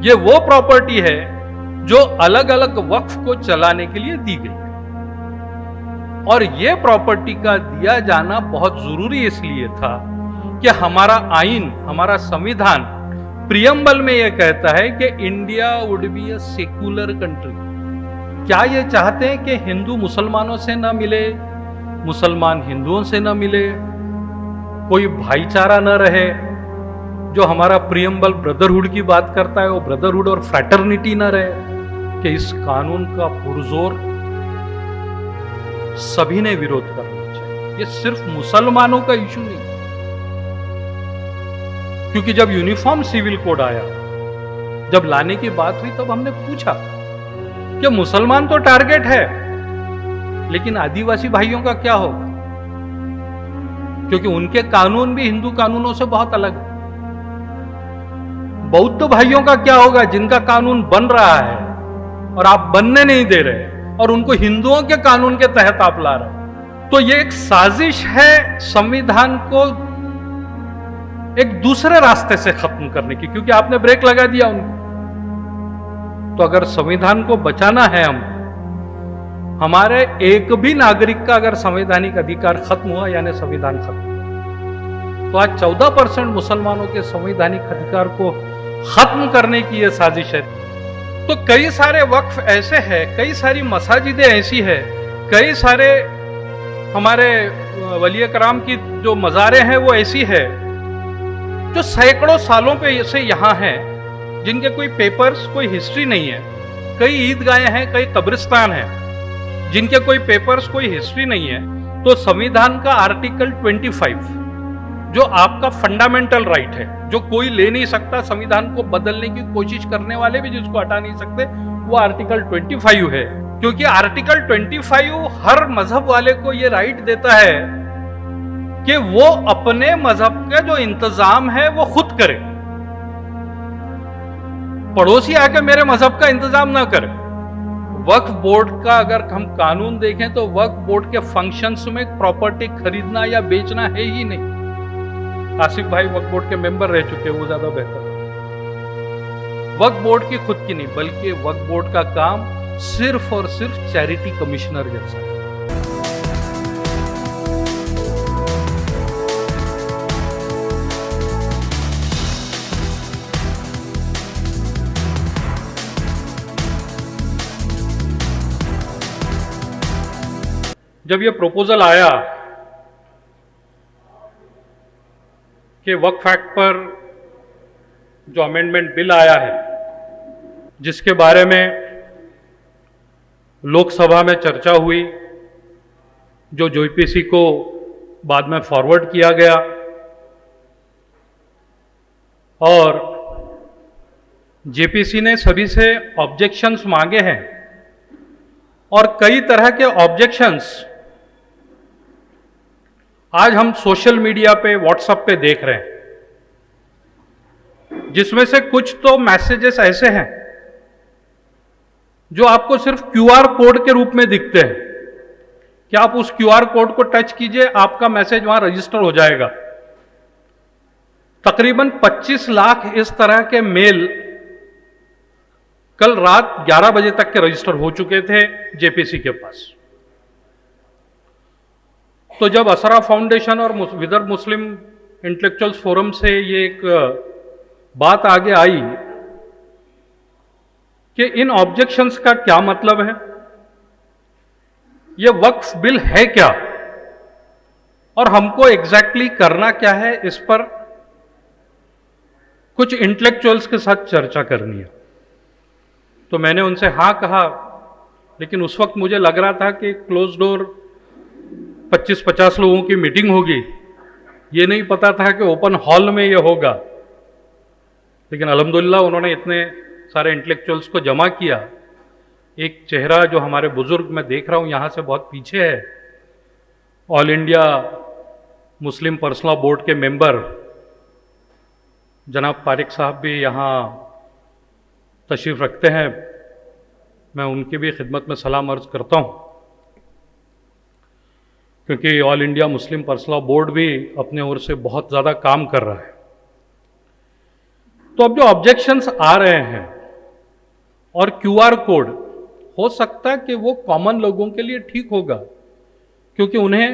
ये वो प्रॉपर्टी है जो अलग अलग वक्फ को चलाने के लिए दी गई है। और ये प्रॉपर्टी का दिया जाना बहुत जरूरी इसलिए था कि हमारा आइन, हमारा संविधान प्रियम्बल में यह कहता है कि India would be a secular country. क्या ये चाहते हैं कि हिंदू मुसलमानों से ना मिले, मुसलमान हिंदुओं से ना मिले, कोई भाईचारा न रहे? जो हमारा प्रियम्बल ब्रदरहुड की बात करता है वो ब्रदरहुड और फ्रैटर्निटी न रहे? कि इस कानून का पुरजोर सभी ने विरोध करना चाहिए। ये सिर्फ मुसलमानों का इशू नहीं, क्योंकि जब यूनिफॉर्म सिविल कोड आया, जब लाने की बात हुई, तब हमने पूछा कि मुसलमान तो टारगेट है, लेकिन आदिवासी भाइयों का क्या होगा? क्योंकि उनके कानून भी हिंदू कानूनों से बहुत अलग है। बौद्ध भाइयों का क्या होगा जिनका कानून बन रहा है और आप बनने नहीं दे रहे, और उनको हिंदुओं के कानून के तहत आप ला रहे? तो ये एक साजिश है संविधान को एक दूसरे रास्ते से खत्म करने की, क्योंकि आपने ब्रेक लगा दिया उनको। तो अगर संविधान को बचाना है, हमारे एक भी नागरिक का अगर संवैधानिक अधिकार खत्म हुआ, यानी संविधान खत्म हुआ, तो आज 14% मुसलमानों के संवैधानिक अधिकार को खत्म करने की यह साजिश है। तो कई सारे वक्फ ऐसे हैं, कई सारी मसाजिदें ऐसी है, कई सारे हमारे वलिय कराम की जो मज़ारें हैं वो ऐसी है जो सैकड़ों सालों पे से यहाँ हैं, जिनके कोई पेपर्स, कोई हिस्ट्री नहीं है। कई ईदगाहें हैं, कई कब्रिस्तान हैं, जिनके कोई पेपर्स, कोई हिस्ट्री नहीं है। तो संविधान का आर्टिकल 25 जो आपका फंडामेंटल राइट है, जो कोई ले नहीं सकता, संविधान को बदलने की कोशिश करने वाले भी जिसको हटा नहीं सकते, वो आर्टिकल 25 है। क्योंकि आर्टिकल 25 हर मजहब वाले को ये राइट देता है कि वो अपने मजहब का जो इंतजाम है वो खुद करे, पड़ोसी आके मेरे मजहब का इंतजाम ना करे। वक्फ बोर्ड का अगर हम कानून देखें तो वक्फ बोर्ड के फंक्शंस में प्रॉपर्टी खरीदना या बेचना है ही नहीं। आसिफ भाई वक्फ बोर्ड के मेंबर रह चुके हैं, वो ज्यादा बेहतर। वक्फ बोर्ड की खुद की नहीं, बल्कि वक्फ बोर्ड का काम सिर्फ और सिर्फ चैरिटी कमिश्नर जैसा है। जब ये प्रपोजल आया कि वक्फ एक्ट पर जो अमेंडमेंट बिल आया है, जिसके बारे में लोकसभा में चर्चा हुई, जो जेपीसी को बाद में फॉरवर्ड किया गया, और जेपीसी ने सभी से ऑब्जेक्शंस मांगे हैं, और कई तरह के ऑब्जेक्शंस आज हम सोशल मीडिया पे, व्हाट्सएप पे देख रहे हैं, जिसमें से कुछ तो मैसेजेस ऐसे हैं जो आपको सिर्फ क्यूआर कोड के रूप में दिखते हैं कि आप उस क्यूआर कोड को टच कीजिए, आपका मैसेज वहां रजिस्टर हो जाएगा। तकरीबन 25 लाख इस तरह के मेल कल रात 11 बजे तक के रजिस्टर हो चुके थे जेपीसी के पास। तो जब असरा फाउंडेशन और विदर्भ मुस्लिम इंटेलेक्चुअल्स फोरम से ये एक बात आगे आई कि इन ऑब्जेक्शंस का क्या मतलब है, ये वक्फ बिल है क्या, और हमको एग्जैक्टली करना क्या है, इस पर कुछ इंटेलेक्चुअल्स के साथ चर्चा करनी है। तो मैंने उनसे हाँ कहा, लेकिन उस वक्त मुझे लग रहा था कि क्लोज डोर 25-50 लोगों की मीटिंग होगी, ये नहीं पता था कि ओपन हॉल में ये होगा। लेकिन अल्हम्दुलिल्लाह उन्होंने इतने सारे इंटेलेक्चुअल्स को जमा किया। एक चेहरा जो हमारे बुजुर्ग मैं देख रहा हूँ यहाँ से बहुत पीछे है, all India Muslim personal law board के मेंबर जनाब तारिक साहब भी यहाँ तशरीफ़ रखते हैं। मैं उनकी भी खिदमत में सलाम अर्ज़ करता हूँ, क्योंकि all India Muslim personal law board भी अपने ओर से बहुत ज़्यादा काम कर रहा है। तो अब जो ऑब्जेक्शंस आ रहे हैं और क्यूआर कोड हो सकता है कि वो कॉमन लोगों के लिए ठीक होगा, क्योंकि उन्हें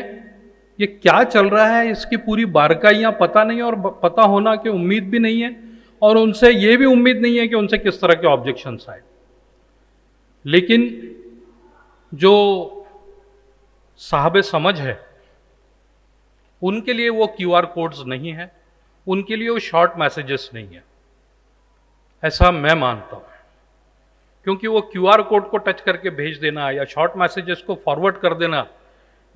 ये क्या चल रहा है इसकी पूरी बारकाइयां पता नहीं, और पता होना की उम्मीद भी नहीं है, और उनसे ये भी उम्मीद नहीं है कि उनसे किस तरह के ऑब्जेक्शंस आए। लेकिन जो साहब समझ है उनके लिए वो क्यूआर कोड्स नहीं है, उनके लिए वो शॉर्ट मैसेजेस नहीं है, ऐसा मैं मानता हूं। क्योंकि वो क्यूआर कोड को टच करके भेज देना या शॉर्ट मैसेजेस को फॉरवर्ड कर देना,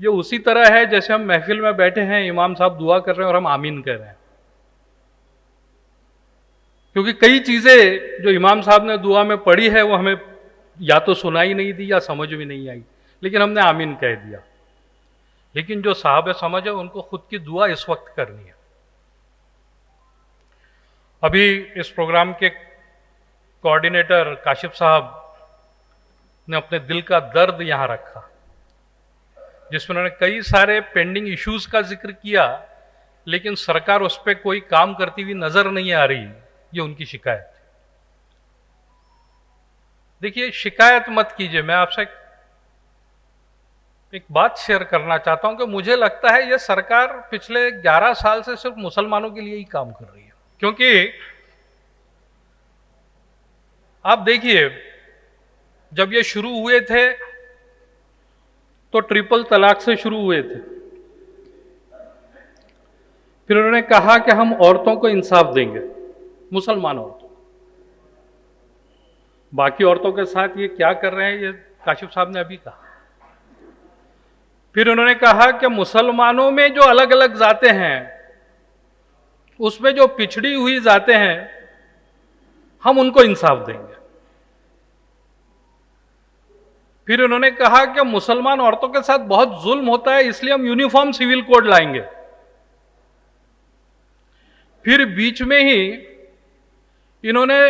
ये उसी तरह है जैसे हम महफिल में बैठे हैं, इमाम साहब दुआ कर रहे हैं और हम आमीन कर रहे हैं। क्योंकि कई चीजें जो इमाम साहब ने दुआ में पढ़ी है वो हमें या तो सुनाई नहीं दी या समझ में नहीं आई, लेकिन हमने आमीन कह दिया। लेकिन जो साहब समझ है उनको खुद की दुआ इस वक्त करनी है। अभी इस प्रोग्राम के कोऑर्डिनेटर काशिफ साहब ने अपने दिल का दर्द यहां रखा, जिसमें उन्होंने कई सारे पेंडिंग इश्यूज का जिक्र किया, लेकिन सरकार उस पर कोई काम करती हुई नजर नहीं आ रही, ये उनकी शिकायत। देखिए, शिकायत मत कीजिए, मैं आपसे एक बात शेयर करना चाहता हूं कि मुझे लगता है यह सरकार पिछले 11 साल से सिर्फ मुसलमानों के लिए ही काम कर रही है। क्योंकि आप देखिए, जब ये शुरू हुए थे तो ट्रिपल तलाक से शुरू हुए थे, फिर उन्होंने कहा कि हम औरतों को इंसाफ देंगे, मुसलमान औरतों। बाकी औरतों के साथ ये क्या कर रहे हैं, ये काशिफ साहब ने अभी कहा। फिर उन्होंने कहा कि मुसलमानों में जो अलग अलग जातें हैं, उसमें जो पिछड़ी हुई जातें हैं, हम उनको इंसाफ देंगे। फिर उन्होंने कहा कि मुसलमान औरतों के साथ बहुत जुल्म होता है, इसलिए हम यूनिफॉर्म सिविल कोड लाएंगे। फिर बीच में ही इन्होंने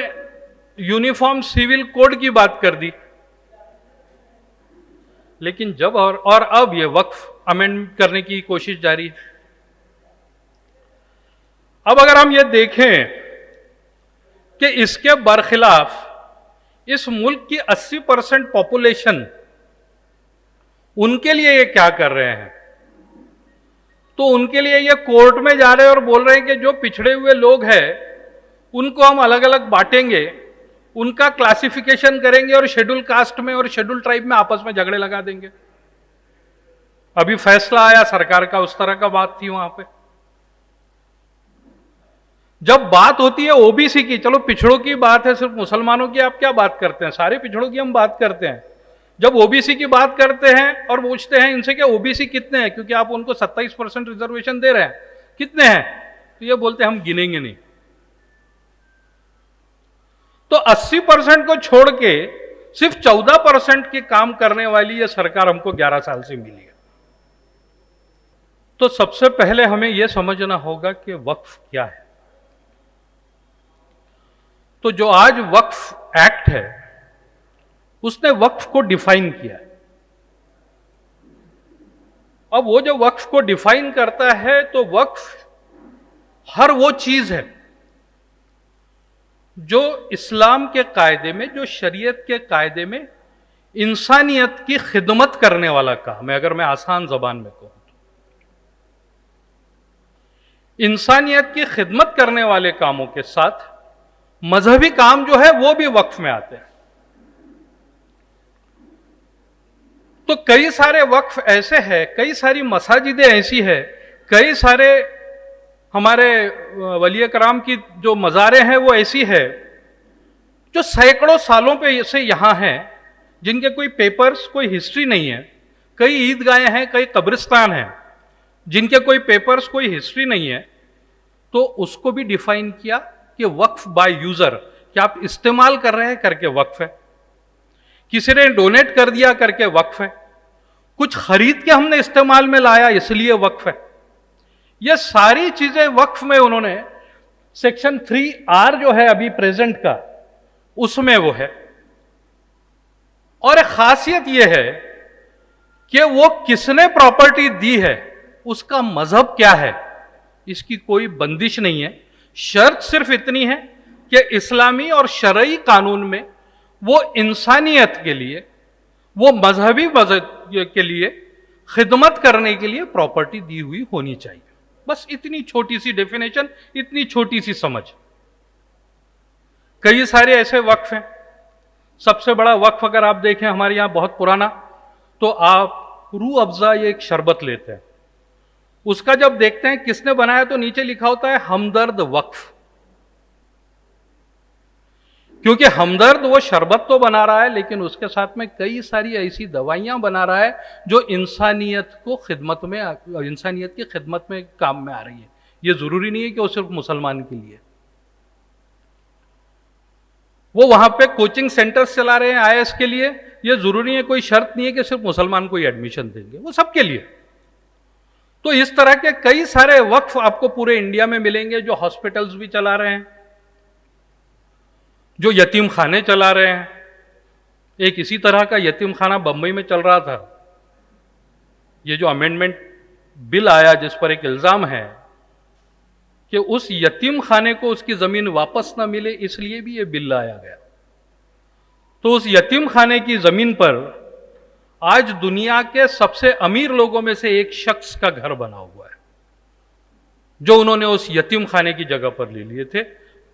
यूनिफॉर्म सिविल कोड की बात कर दी। लेकिन जब और अब ये वक्फ अमेंड करने की कोशिश जारी है। अब अगर हम ये देखें कि इसके बरखिलाफ इस मुल्क की 80% पॉपुलेशन, उनके लिए ये क्या कर रहे हैं, तो उनके लिए ये कोर्ट में जा रहे हैं और बोल रहे हैं कि जो पिछड़े हुए लोग हैं उनको हम अलग अलग बांटेंगे, उनका क्लासिफिकेशन करेंगे और शेड्यूल कास्ट में और शेड्यूल ट्राइब में आपस में झगड़े लगा देंगे। अभी फैसला आया सरकार का, उस तरह का बात थी वहां पे। जब बात होती है ओबीसी की, चलो पिछड़ों की बात है, सिर्फ मुसलमानों की आप क्या बात करते हैं, सारे पिछड़ों की हम बात करते हैं। जब ओबीसी की बात करते हैं और पूछते हैं इनसे कि ओबीसी कितने हैं, क्योंकि आप उनको 27% रिजर्वेशन दे रहे हैं, कितने हैं, तो ये बोलते हैं हम गिनेंगे नहीं। तो 80% को छोड़ के सिर्फ 14% के काम करने वाली ये सरकार हमको 11 साल से मिली है। तो सबसे पहले हमें यह समझना होगा कि वक्फ क्या है। तो जो आज वक्फ एक्ट है, उसने वक्फ को डिफाइन किया है। अब वो जो वक्फ को डिफाइन करता है, तो वक्फ हर वो चीज है जो इस्लाम के कायदे में, जो शरीयत के कायदे में इंसानियत की खिदमत करने वाला काम है। अगर मैं आसान जबान में कहूं तो इंसानियत की खिदमत करने वाले कामों के साथ मजहबी काम जो है वो भी वक्फ में आते हैं। तो कई सारे वक्फ ऐसे हैं, कई सारी मसाजिदें ऐसी है, कई सारे हमारे वली कराम की जो मज़ारें हैं वो ऐसी है जो सैकड़ों सालों पे से यहां हैं, जिनके कोई पेपर्स, कोई हिस्ट्री नहीं है। कई ईदगाहें हैं, कई कब्रिस्तान हैं, जिनके कोई पेपर्स, कोई हिस्ट्री नहीं है। तो उसको भी डिफाइन किया कि वक्फ बाय यूजर, कि आप इस्तेमाल कर रहे हैं करके वक्फ है, किसी ने डोनेट कर दिया करके वक्फ है, कुछ खरीद के हमने इस्तेमाल में लाया इसलिए वक्फ है। ये सारी चीजें वक्फ में उन्होंने सेक्शन 3R जो है अभी प्रेजेंट का, उसमें वो है। और एक खासियत यह है कि वो किसने प्रॉपर्टी दी है, उसका मजहब क्या है, इसकी कोई बंदिश नहीं है। शर्त सिर्फ इतनी है कि इस्लामी और शरई कानून में वो इंसानियत के लिए, वो मजहबी मजहब के लिए खिदमत करने के लिए प्रॉपर्टी दी हुई होनी चाहिए। बस इतनी छोटी सी डेफिनेशन, इतनी छोटी सी समझ। कई सारे ऐसे वक्फ हैं। सबसे बड़ा वक्फ अगर आप देखें हमारे यहां बहुत पुराना, तो आप रूह अफ़ज़ा ये एक शरबत लेते हैं, उसका जब देखते हैं किसने बनाया तो नीचे लिखा होता है हमदर्द वक्फ। क्योंकि हमदर्द वो शरबत तो बना रहा है, लेकिन उसके साथ में कई सारी ऐसी दवाइयां बना रहा है जो इंसानियत को खिदमत में, इंसानियत की खिदमत में काम में आ रही है। ये जरूरी नहीं है कि वो सिर्फ मुसलमान के लिए। वो वहां पे कोचिंग सेंटर्स चला रहे हैं आईएएस के लिए, ये जरूरी है, कोई शर्त नहीं है कि सिर्फ मुसलमान को ही एडमिशन देंगे, वो सबके लिए। तो इस तरह के कई सारे वक्फ आपको पूरे इंडिया में मिलेंगे, जो हॉस्पिटल्स भी चला रहे हैं, जो यतीम खाने चला रहे हैं। एक इसी तरह का यतीम खाना बंबई में चल रहा था। ये जो अमेंडमेंट बिल आया जिस पर एक इल्जाम है कि उस यतीम खाने को उसकी जमीन वापस ना मिले, इसलिए भी ये बिल लाया गया। तो उस यतीम खाने की जमीन पर आज दुनिया के सबसे अमीर लोगों में से एक शख्स का घर बना हुआ है, जो उन्होंने उस यतीम खाने की जगह पर ले लिए थे।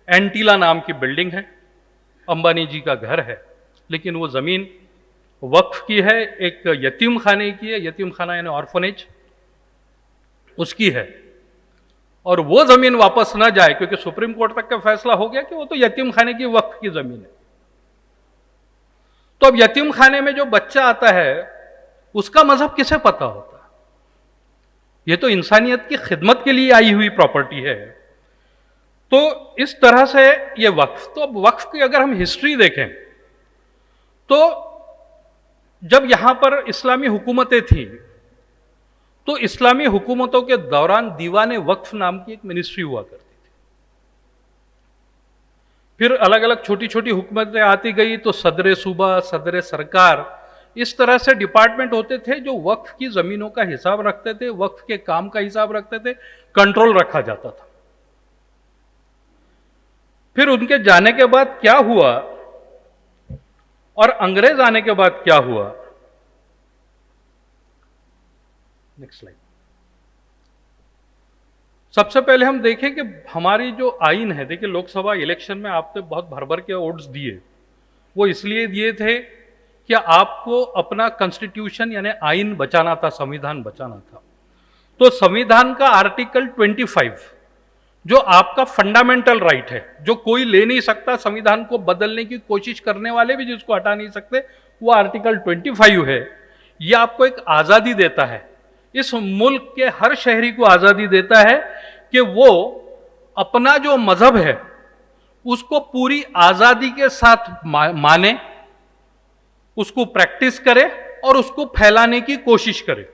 एंटीला नाम की बिल्डिंग है, अंबानी जी का घर है, लेकिन वो जमीन वक्फ की है, एक यतीम खाने की है। यतीम खाना यानी ऑर्फनेज, उसकी है। और वो जमीन वापस ना जाए, क्योंकि सुप्रीम कोर्ट तक का फैसला हो गया कि वो तो यतीम खाने की वक्फ की जमीन है। तो अब यतीम खाने में जो बच्चा आता है उसका मजहब किसे पता होता है? ये तो इंसानियत की खिदमत के लिए आई हुई प्रॉपर्टी है। तो इस तरह से ये वक्फ, तो अब वक्फ की अगर हम हिस्ट्री देखें तो जब यहां पर इस्लामी हुकूमतें थी, तो इस्लामी हुकूमतों के दौरान दीवाने वक्फ नाम की एक मिनिस्ट्री हुआ करती थी। फिर अलग अलग छोटी छोटी हुकूमतें आती गई, तो सदर सूबा, सदर सरकार, इस तरह से डिपार्टमेंट होते थे जो वक्फ की जमीनों का हिसाब रखते थे, वक्फ के काम का हिसाब रखते थे, कंट्रोल रखा जाता था। फिर उनके जाने के बाद क्या हुआ और अंग्रेज आने के बाद क्या हुआ, नेक्स्ट स्लाइड। सबसे पहले हम देखें कि हमारी जो आइन है, देखिए लोकसभा इलेक्शन में आपने बहुत भर भर के वोट्स दिए। वो इसलिए दिए थे कि आपको अपना कॉन्स्टिट्यूशन यानी आइन बचाना था, संविधान बचाना था। तो संविधान का आर्टिकल 25 जो आपका फंडामेंटल राइट है, जो कोई ले नहीं सकता, संविधान को बदलने की कोशिश करने वाले भी जिसको हटा नहीं सकते, वो आर्टिकल 25 है। ये आपको एक आजादी देता है, इस मुल्क के हर शहरी को आजादी देता है कि वो अपना जो मजहब है उसको पूरी आजादी के साथ माने, उसको प्रैक्टिस करे और उसको फैलाने की कोशिश करे।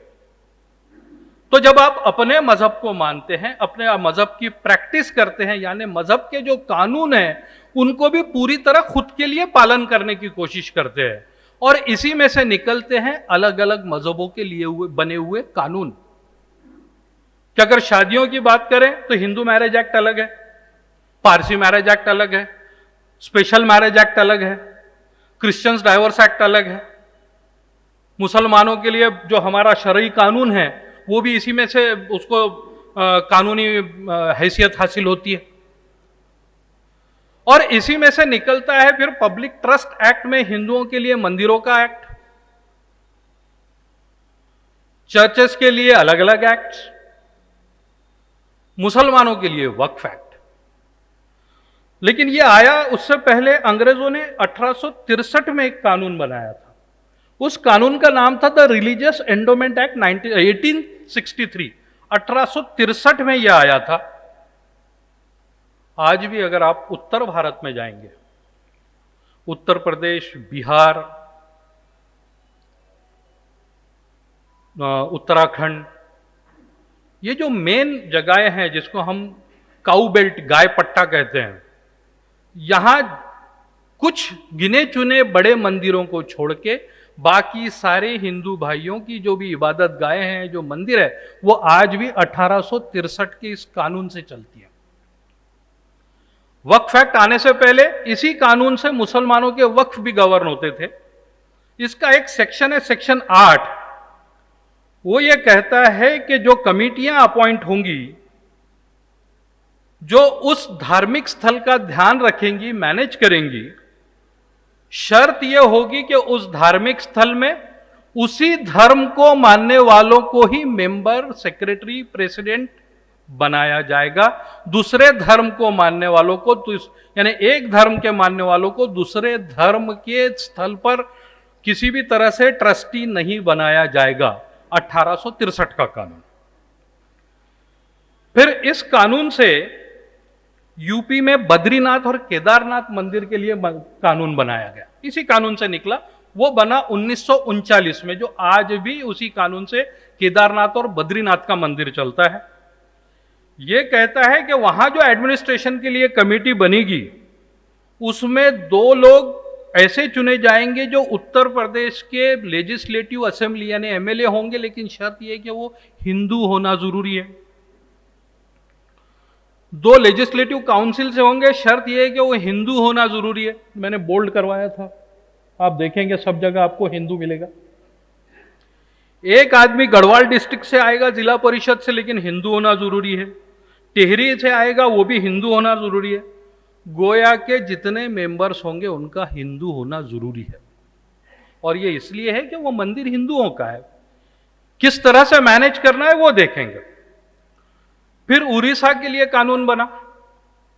तो जब आप अपने मजहब को मानते हैं, अपने मजहब की प्रैक्टिस करते हैं, यानी मजहब के जो कानून हैं उनको भी पूरी तरह खुद के लिए पालन करने की कोशिश करते हैं, और इसी में से निकलते हैं अलग अलग मजहबों के लिए बने हुए कानून। कि अगर शादियों की बात करें तो हिंदू मैरिज एक्ट अलग है, पारसी मैरिज एक्ट अलग है, स्पेशल मैरिज एक्ट अलग है, क्रिश्चियंस डाइवोर्स एक्ट अलग है। मुसलमानों के लिए जो हमारा शरई कानून है वो भी इसी में से उसको कानूनी हैसियत हासिल होती है। और इसी में से निकलता है फिर पब्लिक ट्रस्ट एक्ट में हिंदुओं के लिए मंदिरों का एक्ट, चर्चेस के लिए अलग अलग एक्ट, मुसलमानों के लिए वक्फ एक्ट। लेकिन यह आया उससे पहले अंग्रेजों ने 1863 में एक कानून बनाया था। उस कानून का नाम था द रिलीजियस एंडोमेंट एक्ट 1863। 1863 में यह आया था। आज भी अगर आप उत्तर भारत में जाएंगे, उत्तर प्रदेश, बिहार, उत्तराखंड, ये जो मेन जगहें हैं जिसको हम काऊ बेल्ट, गाय पट्टा कहते हैं, यहां कुछ गिने चुने बड़े मंदिरों को छोड़ के बाकी सारे हिंदू भाइयों की जो भी इबादत गाहें हैं, जो मंदिर है, वो आज भी 1863 के इस कानून से चलती है। वक्फ एक्ट आने से पहले इसी कानून से मुसलमानों के वक्फ भी गवर्न होते थे। इसका एक सेक्शन है, सेक्शन 8, वो ये कहता है कि जो कमिटियां अपॉइंट होंगी, जो उस धार्मिक स्थल का ध्यान रखेंगी, मैनेज करेंगी, शर्त यह होगी कि उस धार्मिक स्थल में उसी धर्म को मानने वालों को ही मेंबर, सेक्रेटरी, प्रेसिडेंट बनाया जाएगा। दूसरे धर्म को मानने वालों को, यानी एक धर्म के मानने वालों को दूसरे धर्म के स्थल पर किसी भी तरह से ट्रस्टी नहीं बनाया जाएगा। 1863 का कानून। फिर इस कानून से यूपी में बद्रीनाथ और केदारनाथ मंदिर के लिए कानून बनाया गया। इसी कानून से निकला, वो बना 1939 में, जो आज भी उसी कानून से केदारनाथ और बद्रीनाथ का मंदिर चलता है। ये कहता है कि वहां जो एडमिनिस्ट्रेशन के लिए कमेटी बनेगी, उसमें 2 लोग ऐसे चुने जाएंगे जो उत्तर प्रदेश के लेजिस्लेटिव असेंबली यानी एमएलए होंगे, लेकिन शर्त यह कि वो हिंदू होना जरूरी है। 2 लेजिस्लेटिव काउंसिल से होंगे, शर्त यह है कि वो हिंदू होना जरूरी है। मैंने बोल्ड करवाया था, आप देखेंगे सब जगह आपको हिंदू मिलेगा। एक आदमी गढ़वाल डिस्ट्रिक्ट से आएगा जिला परिषद से, लेकिन हिंदू होना जरूरी है। टिहरी से आएगा, वो भी हिंदू होना जरूरी है। गोया के जितने मेंबर्स होंगे उनका हिंदू होना जरूरी है। और ये इसलिए है कि वो मंदिर हिंदुओं का है। किस तरह से मैनेज करना है वो देखेंगे। फिर उड़ीसा के लिए कानून बना,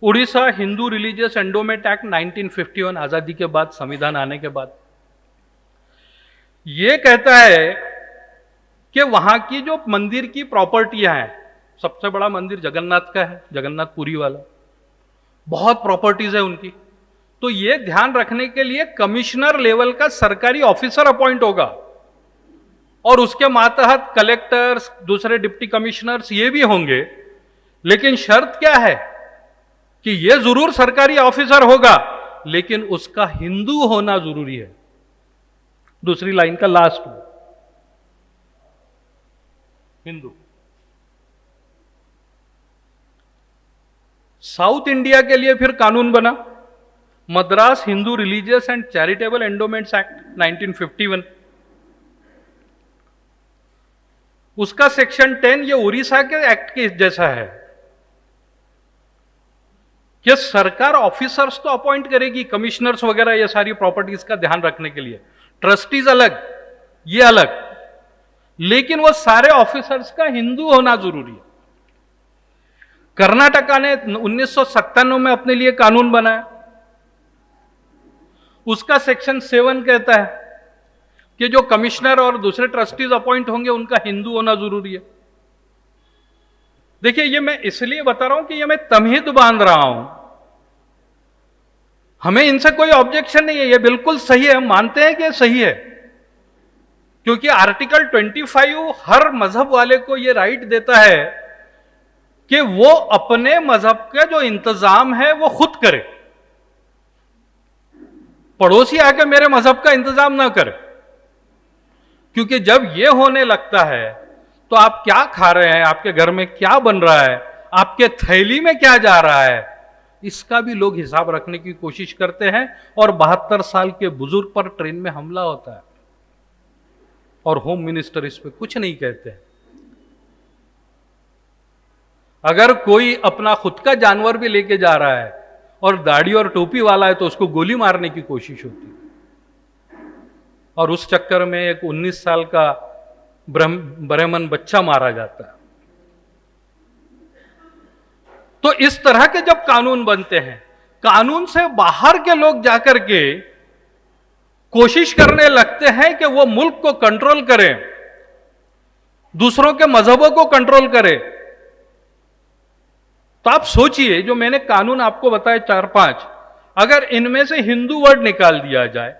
Orissa Hindu religious endowment act 1951, आजादी के बाद, संविधान आने के बाद। यह कहता है कि वहां की जो मंदिर की प्रॉपर्टियां हैं, सबसे बड़ा मंदिर जगन्नाथ का है, जगन्नाथपुरी वाला, बहुत प्रॉपर्टीज है उनकी। तो यह ध्यान रखने के लिए कमिश्नर लेवल का सरकारी ऑफिसर अपॉइंट होगा, और उसके मातहत कलेक्टर्स, दूसरे डिप्टी कमिश्नर्स ये भी होंगे। लेकिन शर्त क्या है कि यह जरूर सरकारी ऑफिसर होगा, लेकिन उसका हिंदू होना जरूरी है। दूसरी लाइन का लास्ट, हिंदू। साउथ इंडिया के लिए फिर कानून बना, Madras Hindu religious and charitable endowments act 1951। उसका सेक्शन 10 ये उड़ीसा के एक्ट के जैसा है कि सरकार ऑफिसर्स तो अपॉइंट करेगी, कमिश्नर्स वगैरह, ये सारी प्रॉपर्टीज का ध्यान रखने के लिए। ट्रस्टीज अलग, ये अलग, लेकिन वो सारे ऑफिसर्स का हिंदू होना जरूरी है। कर्नाटका ने 1997 में अपने लिए कानून बनाया। उसका सेक्शन 7 कहता है कि जो कमिश्नर और दूसरे ट्रस्टीज अपॉइंट होंगे उनका हिंदू होना जरूरी है। देखिए, ये मैं इसलिए बता रहा हूं कि ये मैं तमहीद बांध रहा हूं। हमें इनसे कोई ऑब्जेक्शन नहीं है, ये बिल्कुल सही है, हम मानते हैं कि सही है, क्योंकि आर्टिकल 25 हर मजहब वाले को यह राइट देता है कि वो अपने मजहब का जो इंतजाम है वो खुद करे, पड़ोसी आके मेरे मजहब का इंतजाम ना करे। क्योंकि जब ये होने लगता है तो आप क्या खा रहे हैं, आपके घर में क्या बन रहा है, आपके थैली में क्या जा रहा है, इसका भी लोग हिसाब रखने की कोशिश करते हैं। और 72 साल के बुजुर्ग पर ट्रेन में हमला होता है और होम मिनिस्टर इस पे कुछ नहीं कहते हैं। अगर कोई अपना खुद का जानवर भी लेके जा रहा है और दाढ़ी और टोपी वाला है तो उसको गोली मारने की कोशिश होती है, और उस चक्कर में एक 19 साल का ब्राह्मण बच्चा मारा जाता है। तो इस तरह के जब कानून बनते हैं, कानून से बाहर के लोग जाकर के कोशिश करने लगते हैं कि वो मुल्क को कंट्रोल करें, दूसरों के मजहबों को कंट्रोल करें। तो आप सोचिए, जो मैंने कानून आपको बताए 4-5, अगर इनमें से हिंदू वर्ड निकाल दिया जाए,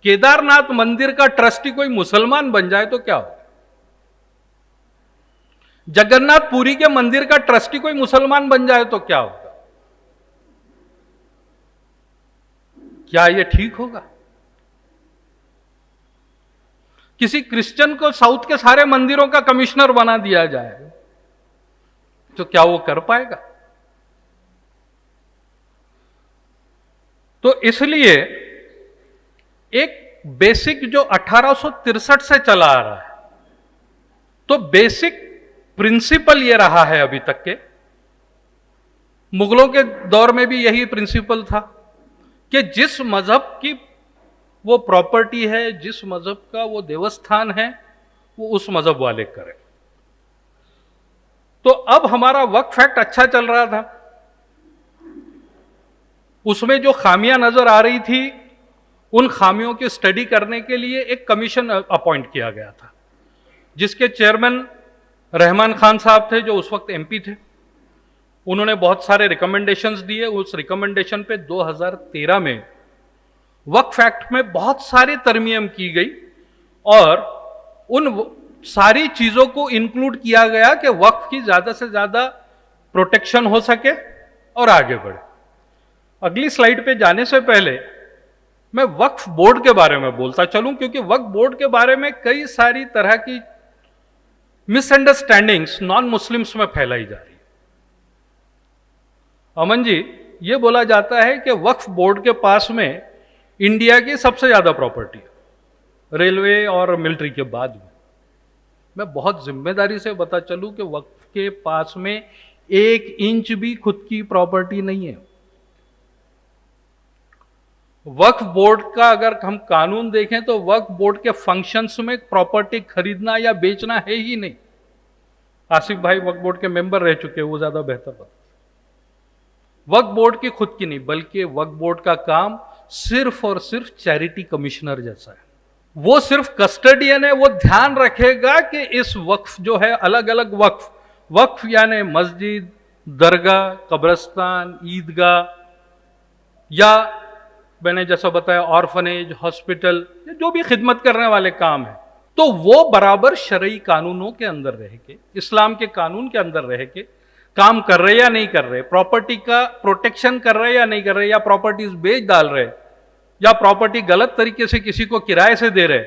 केदारनाथ मंदिर का ट्रस्टी कोई मुसलमान बन जाए तो क्या हो? जगन्नाथपुरी के मंदिर का ट्रस्टी कोई मुसलमान बन जाए तो क्या होगा? क्या यह ठीक होगा? किसी क्रिश्चियन को साउथ के सारे मंदिरों का कमिश्नर बना दिया जाए तो क्या वो कर पाएगा? तो इसलिए एक बेसिक जो 1863 से चला आ रहा है, तो बेसिक प्रिंसिपल ये रहा है अभी तक के, मुगलों के दौर में भी यही प्रिंसिपल था कि जिस मजहब की वो प्रॉपर्टी है, जिस मजहब का वो देवस्थान है, वो उस मजहब वाले करें। तो अब हमारा वक्फ एक्ट अच्छा चल रहा था, उसमें जो खामियां नजर आ रही थी, उन खामियों की स्टडी करने के लिए एक कमीशन अपॉइंट किया गया था, जिसके चेयरमैन रहमान खान साहब थे, जो उस वक्त एमपी थे। उन्होंने बहुत सारे रिकमेंडेशंस दिए। उस रिकमेंडेशन पे 2013 में वक्फ एक्ट में बहुत सारी तरमीम की गई और उन सारी चीजों को इंक्लूड किया गया कि वक्फ की ज्यादा से ज्यादा प्रोटेक्शन हो सके और आगे बढ़े। अगली स्लाइड पे जाने से पहले मैं वक्फ बोर्ड के बारे में बोलता चलूं, क्योंकि वक्फ बोर्ड के बारे में कई सारी तरह की मिसअंडरस्टैंडिंग्स नॉन मुस्लिम्स में फैलाई जा रही है। अमन जी, ये बोला जाता है कि वक्फ बोर्ड के पास में इंडिया की सबसे ज्यादा प्रॉपर्टी है, रेलवे और मिलिट्री के बाद में। मैं बहुत जिम्मेदारी से बता चलूं कि वक्फ के पास में 1 इंच भी खुद की प्रॉपर्टी नहीं है। वक्फ बोर्ड का अगर हम कानून देखें तो वक्फ बोर्ड के फंक्शंस में प्रॉपर्टी खरीदना या बेचना है ही नहीं। आसिफ भाई वक्फ बोर्ड के मेंबर रह चुके हैं, वो ज्यादा बेहतर बता। वक्फ बोर्ड की खुद की नहीं, बल्कि वक्फ बोर्ड का काम सिर्फ और सिर्फ चैरिटी कमिश्नर जैसा है। वो सिर्फ कस्टडियन है, वो ध्यान रखेगा कि इस वक्फ जो है, अलग अलग वक्फ, वक्फ यानी मस्जिद, दरगाह, कब्रिस्तान, ईदगाह, या मैंने जैसा बताया ऑर्फनेज, हॉस्पिटल, जो भी खिदमत करने वाले काम है, तो वो बराबर शरई कानूनों के अंदर रह के, इस्लाम के कानून के अंदर रह के काम कर रहे या नहीं कर रहे, प्रॉपर्टी का प्रोटेक्शन कर रहे या नहीं कर रहे, या प्रॉपर्टीज बेच डाल रहे, या प्रॉपर्टी गलत तरीके से किसी को किराए से दे रहे,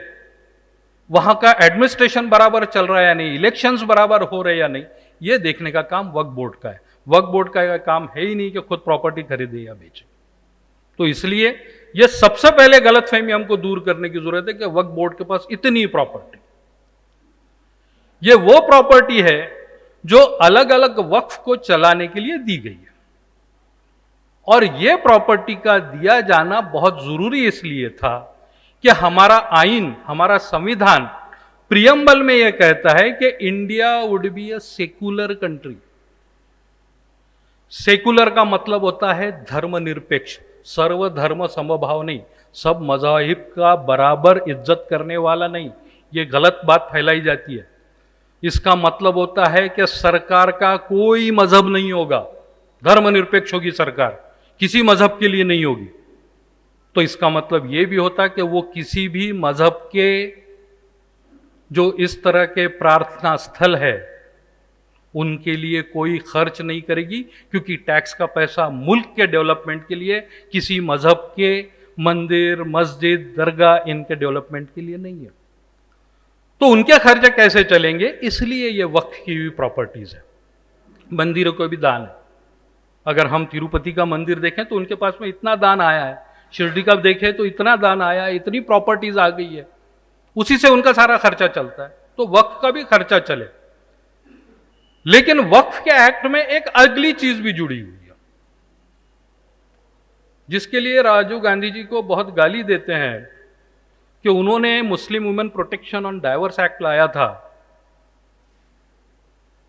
वहां का एडमिनिस्ट्रेशन बराबर चल रहा है या नहीं, इलेक्शंस बराबर हो रहे या नहीं, ये देखने का काम वक्फ बोर्ड का है। वक्फ बोर्ड का काम है ही नहीं कि खुद प्रॉपर्टी खरीदे या बेचे। तो इसलिए यह सबसे पहले गलतफहमी हमको दूर करने की जरूरत है कि वक्फ बोर्ड के पास इतनी प्रॉपर्टी, यह वो प्रॉपर्टी है जो अलग अलग वक्फ को चलाने के लिए दी गई है। और यह प्रॉपर्टी का दिया जाना बहुत जरूरी इसलिए था कि हमारा आइन, हमारा संविधान प्रियम्बल में यह कहता है कि India would be a secular country. Secular का मतलब होता है धर्मनिरपेक्ष, सर्वधर्म समभाव नहीं, सब मजाहिब का बराबर इज्जत करने वाला नहीं। यह गलत बात फैलाई जाती है। इसका मतलब होता है कि सरकार का कोई मजहब नहीं होगा, धर्मनिरपेक्ष होगी सरकार, किसी मजहब के लिए नहीं होगी। तो इसका मतलब यह भी होता है कि वो किसी भी मजहब के जो इस तरह के प्रार्थना स्थल है उनके लिए कोई खर्च नहीं करेगी, क्योंकि टैक्स का पैसा मुल्क के डेवलपमेंट के लिए, किसी मजहब के मंदिर, मस्जिद, दरगाह, इनके डेवलपमेंट के लिए नहीं है। तो उनके खर्चे कैसे चलेंगे, इसलिए ये वक्फ की हुई प्रॉपर्टीज है। मंदिरों को भी दान है। अगर हम तिरुपति का मंदिर देखें तो उनके पास में इतना दान आया है, शिरडी का देखें तो इतना दान आया है, इतनी प्रॉपर्टीज आ गई है, उसी से उनका सारा खर्चा चलता है। तो वक्फ का भी खर्चा चले। लेकिन वक्फ के एक्ट में एक अगली चीज भी जुड़ी हुई है, जिसके लिए राजीव गांधी जी को बहुत गाली देते हैं कि उन्होंने Muslim women protection on diverse act लाया था।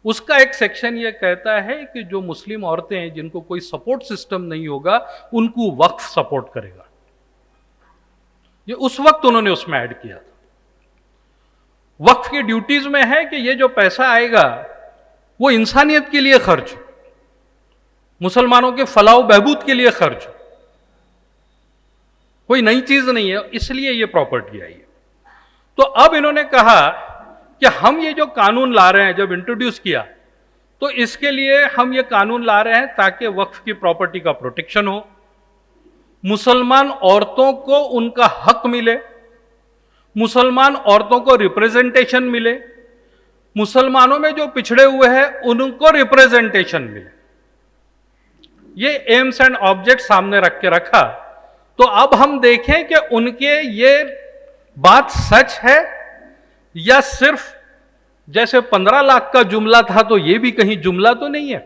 उसका एक सेक्शन यह कहता है कि जो मुस्लिम औरतें हैं जिनको कोई सपोर्ट सिस्टम नहीं होगा, उनको वक्फ सपोर्ट करेगा। ये उस वक्त उन्होंने उसमें ऐड किया था। वक्फ की ड्यूटीज में है कि ये जो पैसा आएगा वो इंसानियत के लिए खर्च, मुसलमानों के फलाह बहबूद के लिए खर्च, कोई नई चीज नहीं है, इसलिए ये प्रॉपर्टी आई है। तो अब इन्होंने कहा कि हम ये जो कानून ला रहे हैं, जब इंट्रोड्यूस किया तो इसके लिए हम ये कानून ला रहे हैं ताकि वक्फ की प्रॉपर्टी का प्रोटेक्शन हो, मुसलमान औरतों को उनका हक मिले, मुसलमान औरतों को रिप्रेजेंटेशन मिले, मुसलमानों में जो पिछड़े हुए हैं उनको रिप्रेजेंटेशन मिले। ये एम्स एंड ऑब्जेक्ट सामने रख के रखा तो अब हम देखें कि उनके ये बात सच है या सिर्फ जैसे 15 लाख का जुमला था तो ये भी कहीं जुमला तो नहीं है।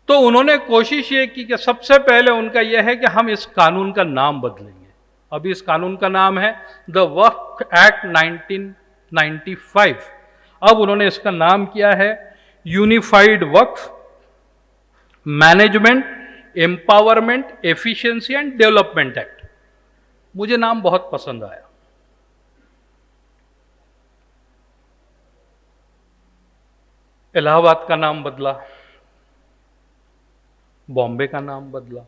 तो उन्होंने कोशिश ये की कि सबसे पहले उनका यह है कि हम इस कानून का नाम बदलेंगे। अभी इस कानून का नाम है द वक्फ एक्ट 1995। अब उन्होंने इसका नाम किया है unified Waqf management empowerment efficiency and development act. मुझे नाम बहुत पसंद आया। इलाहाबाद का नाम बदला, बॉम्बे का नाम बदला,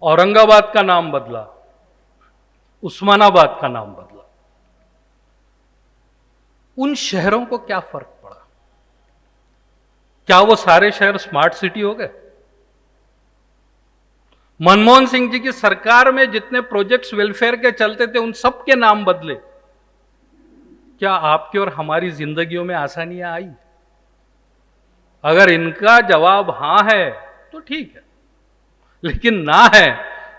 औरंगाबाद का नाम बदला, उस्मानाबाद का नाम बदला। उन शहरों को क्या फर्क पड़ा? क्या वो सारे शहर स्मार्ट सिटी हो गए? मनमोहन सिंह जी की सरकार में जितने प्रोजेक्ट्स वेलफेयर के चलते थे उन सब के नाम बदले। क्या आपकी और हमारी जिंदगियों में आसानियां आई? अगर इनका जवाब हां है तो ठीक है, लेकिन ना है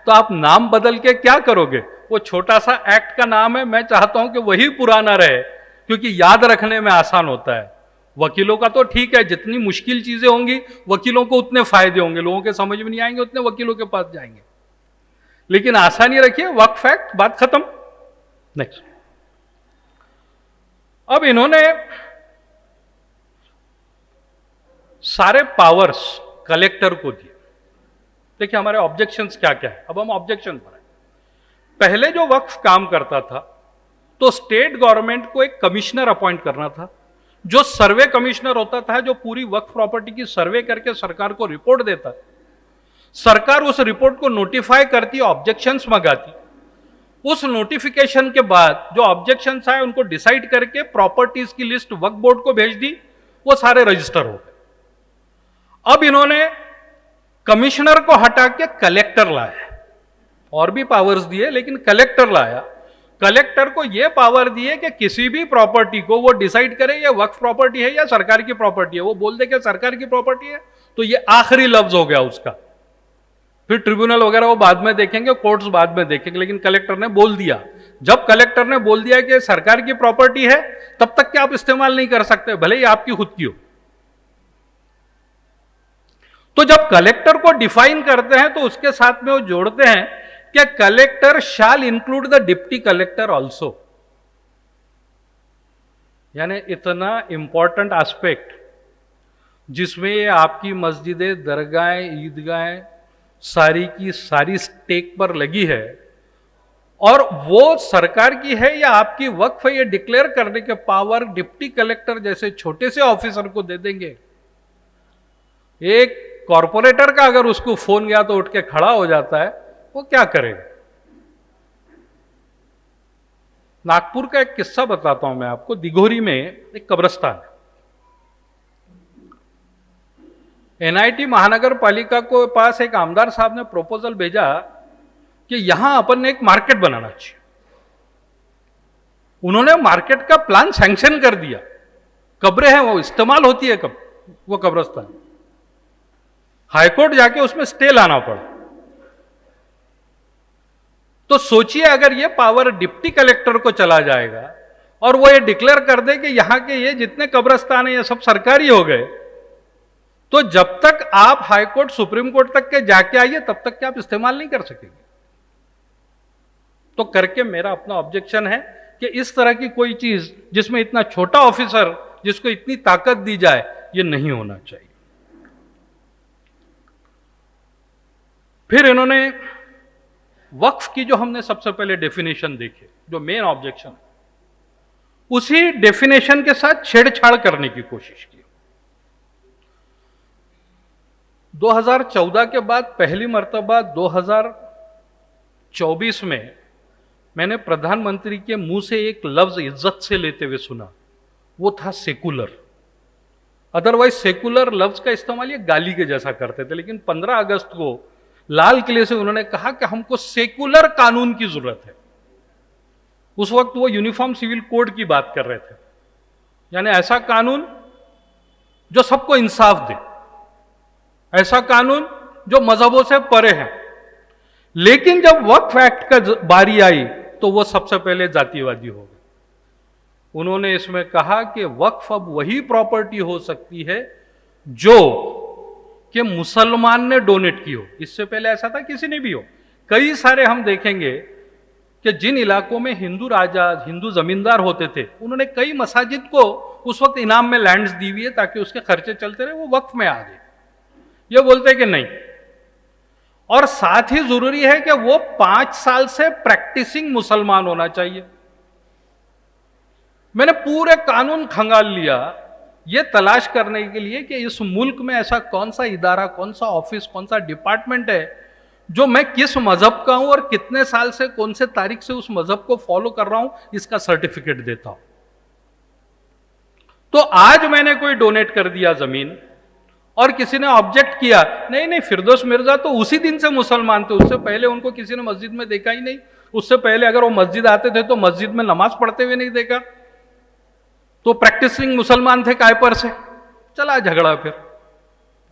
तो आप नाम बदल के क्या करोगे? वो छोटा सा एक्ट का नाम है, मैं चाहता हूं कि वही पुराना रहे, क्योंकि याद रखने में आसान होता है। वकीलों का तो ठीक है, जितनी मुश्किल चीजें होंगी वकीलों को उतने फायदे होंगे, लोगों के समझ में नहीं आएंगे उतने वकीलों के पास जाएंगे। लेकिन आसानी रखिए, वक्फ एक्ट, बात खत्म। नेक्स्ट। अब इन्होंने सारे पावर्स कलेक्टर को दिए। देखिए हमारे ऑब्जेक्शंस क्या क्या है, अब हम ऑब्जेक्शन पर आए। पहले जो वक्फ काम करता था तो स्टेट गवर्नमेंट को एक कमिश्नर अपॉइंट करना था, जो सर्वे कमिश्नर होता था, जो पूरी वक्फ प्रॉपर्टी की सर्वे करके सरकार को रिपोर्ट देता। सरकार उस रिपोर्ट को नोटिफाई करती, ऑब्जेक्शंस मंगाती। उस नोटिफिकेशन के बाद जो ऑब्जेक्शंस आए उनको डिसाइड करके प्रॉपर्टीज की लिस्ट वक्फ बोर्ड को भेज दी, वो सारे रजिस्टर हो गए। अब इन्होंने कमिश्नर को हटा के कलेक्टर लाया, और भी पावर्स दिए लेकिन कलेक्टर लाया। कलेक्टर को यह पावर दी है कि किसी भी प्रॉपर्टी को वो डिसाइड करे ये वक्फ प्रॉपर्टी है या सरकार की प्रॉपर्टी है। वो बोल दे कि सरकार की प्रॉपर्टी है तो ये आखिरी लफ्ज हो गया उसका। फिर ट्रिब्यूनल वगैरह वो बाद में देखेंगे, कोर्ट्स बाद में देखेंगे, लेकिन कलेक्टर ने बोल दिया। जब कलेक्टर ने बोल दिया कि सरकार की प्रॉपर्टी है, तब तक कि आप इस्तेमाल नहीं कर सकते, भले ही आपकी खुद की हो। तो जब कलेक्टर को डिफाइन करते हैं तो उसके साथ में वो जोड़ते हैं कि collector shall include the deputy collector also. यानी इतना इंपॉर्टेंट एस्पेक्ट जिसमें आपकी मस्जिदें, दरगाहें, ईदगाहें सारी की सारी स्टेक पर लगी है, और वो सरकार की है या आपकी वक्फ है, ये डिक्लेयर करने के पावर डिप्टी कलेक्टर जैसे छोटे से ऑफिसर को दे देंगे। एक कॉरपोरेटर का अगर उसको फोन गया तो उठ के खड़ा हो जाता है, वो क्या करेगा? नागपुर का एक किस्सा बताता हूं मैं आपको। दिघोरी में एक कब्रिस्तान है। एनआईटी महानगर पालिका को पास एक आमदार साहब ने प्रपोजल भेजा कि यहां अपन ने एक मार्केट बनाना चाहिए। उन्होंने मार्केट का प्लान सैंक्शन कर दिया, कब्रें हैं वो इस्तेमाल होती है कब वो कब्रिस्तान। हाईकोर्ट जाके उसमें स्टे लाना पड़ा। तो सोचिए अगर ये पावर डिप्टी कलेक्टर को चला जाएगा और वो ये डिक्लेयर कर दे कि यहां के ये जितने कब्रिस्तान है ये सब सरकारी हो गए, तो जब तक आप हाईकोर्ट सुप्रीम कोर्ट तक के जाके आइए तब तक के आप इस्तेमाल नहीं कर सकेंगे। तो करके मेरा अपना ऑब्जेक्शन है कि इस तरह की कोई चीज जिसमें इतना छोटा ऑफिसर जिसको इतनी ताकत दी जाए, ये नहीं होना चाहिए। फिर इन्होंने वक्फ की जो हमने सबसे पहले डेफिनेशन देखी, जो मेन ऑब्जेक्शन, उसी डेफिनेशन के साथ छेड़छाड़ करने की कोशिश की। 2014 के बाद पहली मर्तबा 2024 में मैंने प्रधानमंत्री के मुंह से एक लफ्ज इज्जत से लेते हुए सुना, वो था सेकुलर। अदरवाइज सेकुलर लफ्ज का इस्तेमाल ये गाली के जैसा करते थे, लेकिन 15 अगस्त को लाल किले से उन्होंने कहा कि हमको सेकुलर कानून की जरूरत है। उस वक्त वो यूनिफॉर्म सिविल कोड की बात कर रहे थे, यानी ऐसा कानून जो सबको इंसाफ दे, ऐसा कानून जो मजहबों से परे है, लेकिन जब वक्फ एक्ट का बारी आई तो वो सबसे पहले जातिवादी हो गए। उन्होंने इसमें कहा कि वक्फ अब वही प्रॉपर्टी हो सकती है जो कि मुसलमान ने डोनेट की हो। इससे पहले ऐसा था किसी ने भी हो। कई सारे हम देखेंगे कि जिन इलाकों में हिंदू राजा, हिंदू जमींदार होते थे, उन्होंने कई मसाजिद को उस वक्त इनाम में लैंड्स दी हुई है ताकि उसके खर्चे चलते रहे, वो वक्फ में आ गए। ये बोलते कि नहीं, और साथ ही जरूरी है कि वो 5 साल से प्रैक्टिसिंग मुसलमान होना चाहिए। मैंने पूरे कानून खंगाल लिया ये तलाश करने के लिए कि इस मुल्क में ऐसा कौन सा इदारा, कौन सा ऑफिस, कौन सा डिपार्टमेंट है जो मैं किस मजहब का हूं और कितने साल से, कौन से तारीख से उस मजहब को फॉलो कर रहा हूं, इसका सर्टिफिकेट देता हूं। तो आज मैंने कोई डोनेट कर दिया जमीन और किसी ने ऑब्जेक्ट किया, नहीं नहीं फिरदौस मिर्जा तो उसी दिन से मुसलमान थे, उससे पहले उनको किसी ने मस्जिद में देखा ही नहीं, उससे पहले अगर वो मस्जिद आते थे तो मस्जिद में नमाज पढ़ते हुए नहीं देखा, तो प्रैक्टिसिंग मुसलमान थे काय पर से। चला झगड़ा फिर,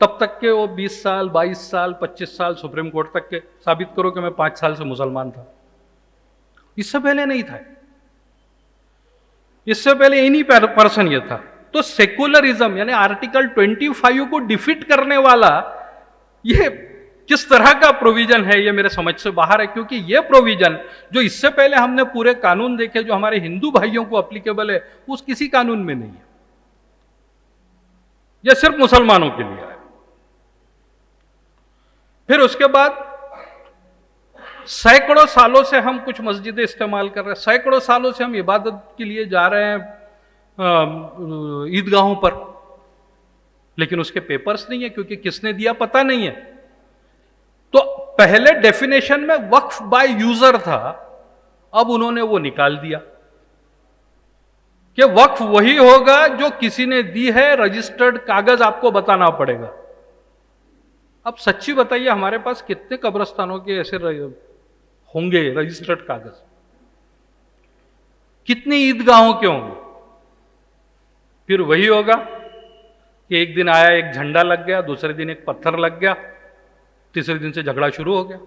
तब तक के वो 20 साल, 22 साल, 25 साल सुप्रीम कोर्ट तक के, साबित करो कि मैं 5 साल से मुसलमान था। इससे पहले नहीं था, इससे पहले इन्हीं पर्सन ये था। तो सेकुलरिज्म यानी आर्टिकल 25 को डिफीट करने वाला ये किस तरह का प्रोविजन है, ये मेरे समझ से बाहर है। क्योंकि ये प्रोविजन जो इससे पहले हमने पूरे कानून देखे जो हमारे हिंदू भाइयों को एप्लीकेबल है, उस किसी कानून में नहीं है, यह सिर्फ मुसलमानों के लिए है। फिर उसके बाद सैकड़ों सालों से हम कुछ मस्जिदें इस्तेमाल कर रहे हैं, सैकड़ों सालों से हम इबादत के लिए जा रहे हैं ईदगाहों पर, लेकिन उसके पेपर्स नहीं है क्योंकि किसने दिया पता नहीं है। तो पहले डेफिनेशन में वक्फ बाय यूजर था, अब उन्होंने वो निकाल दिया कि वक्फ वही होगा जो किसी ने दी है, रजिस्टर्ड कागज आपको बताना पड़ेगा। अब सच्ची बताइए हमारे पास कितने कब्रिस्तानों के ऐसे होंगे रजिस्टर्ड कागज, कितनी ईदगाहों के होंगे। फिर वही होगा कि एक दिन आया एक झंडा लग गया, दूसरे दिन एक पत्थर लग गया, तीसरे दिन से झगड़ा शुरू हो गया।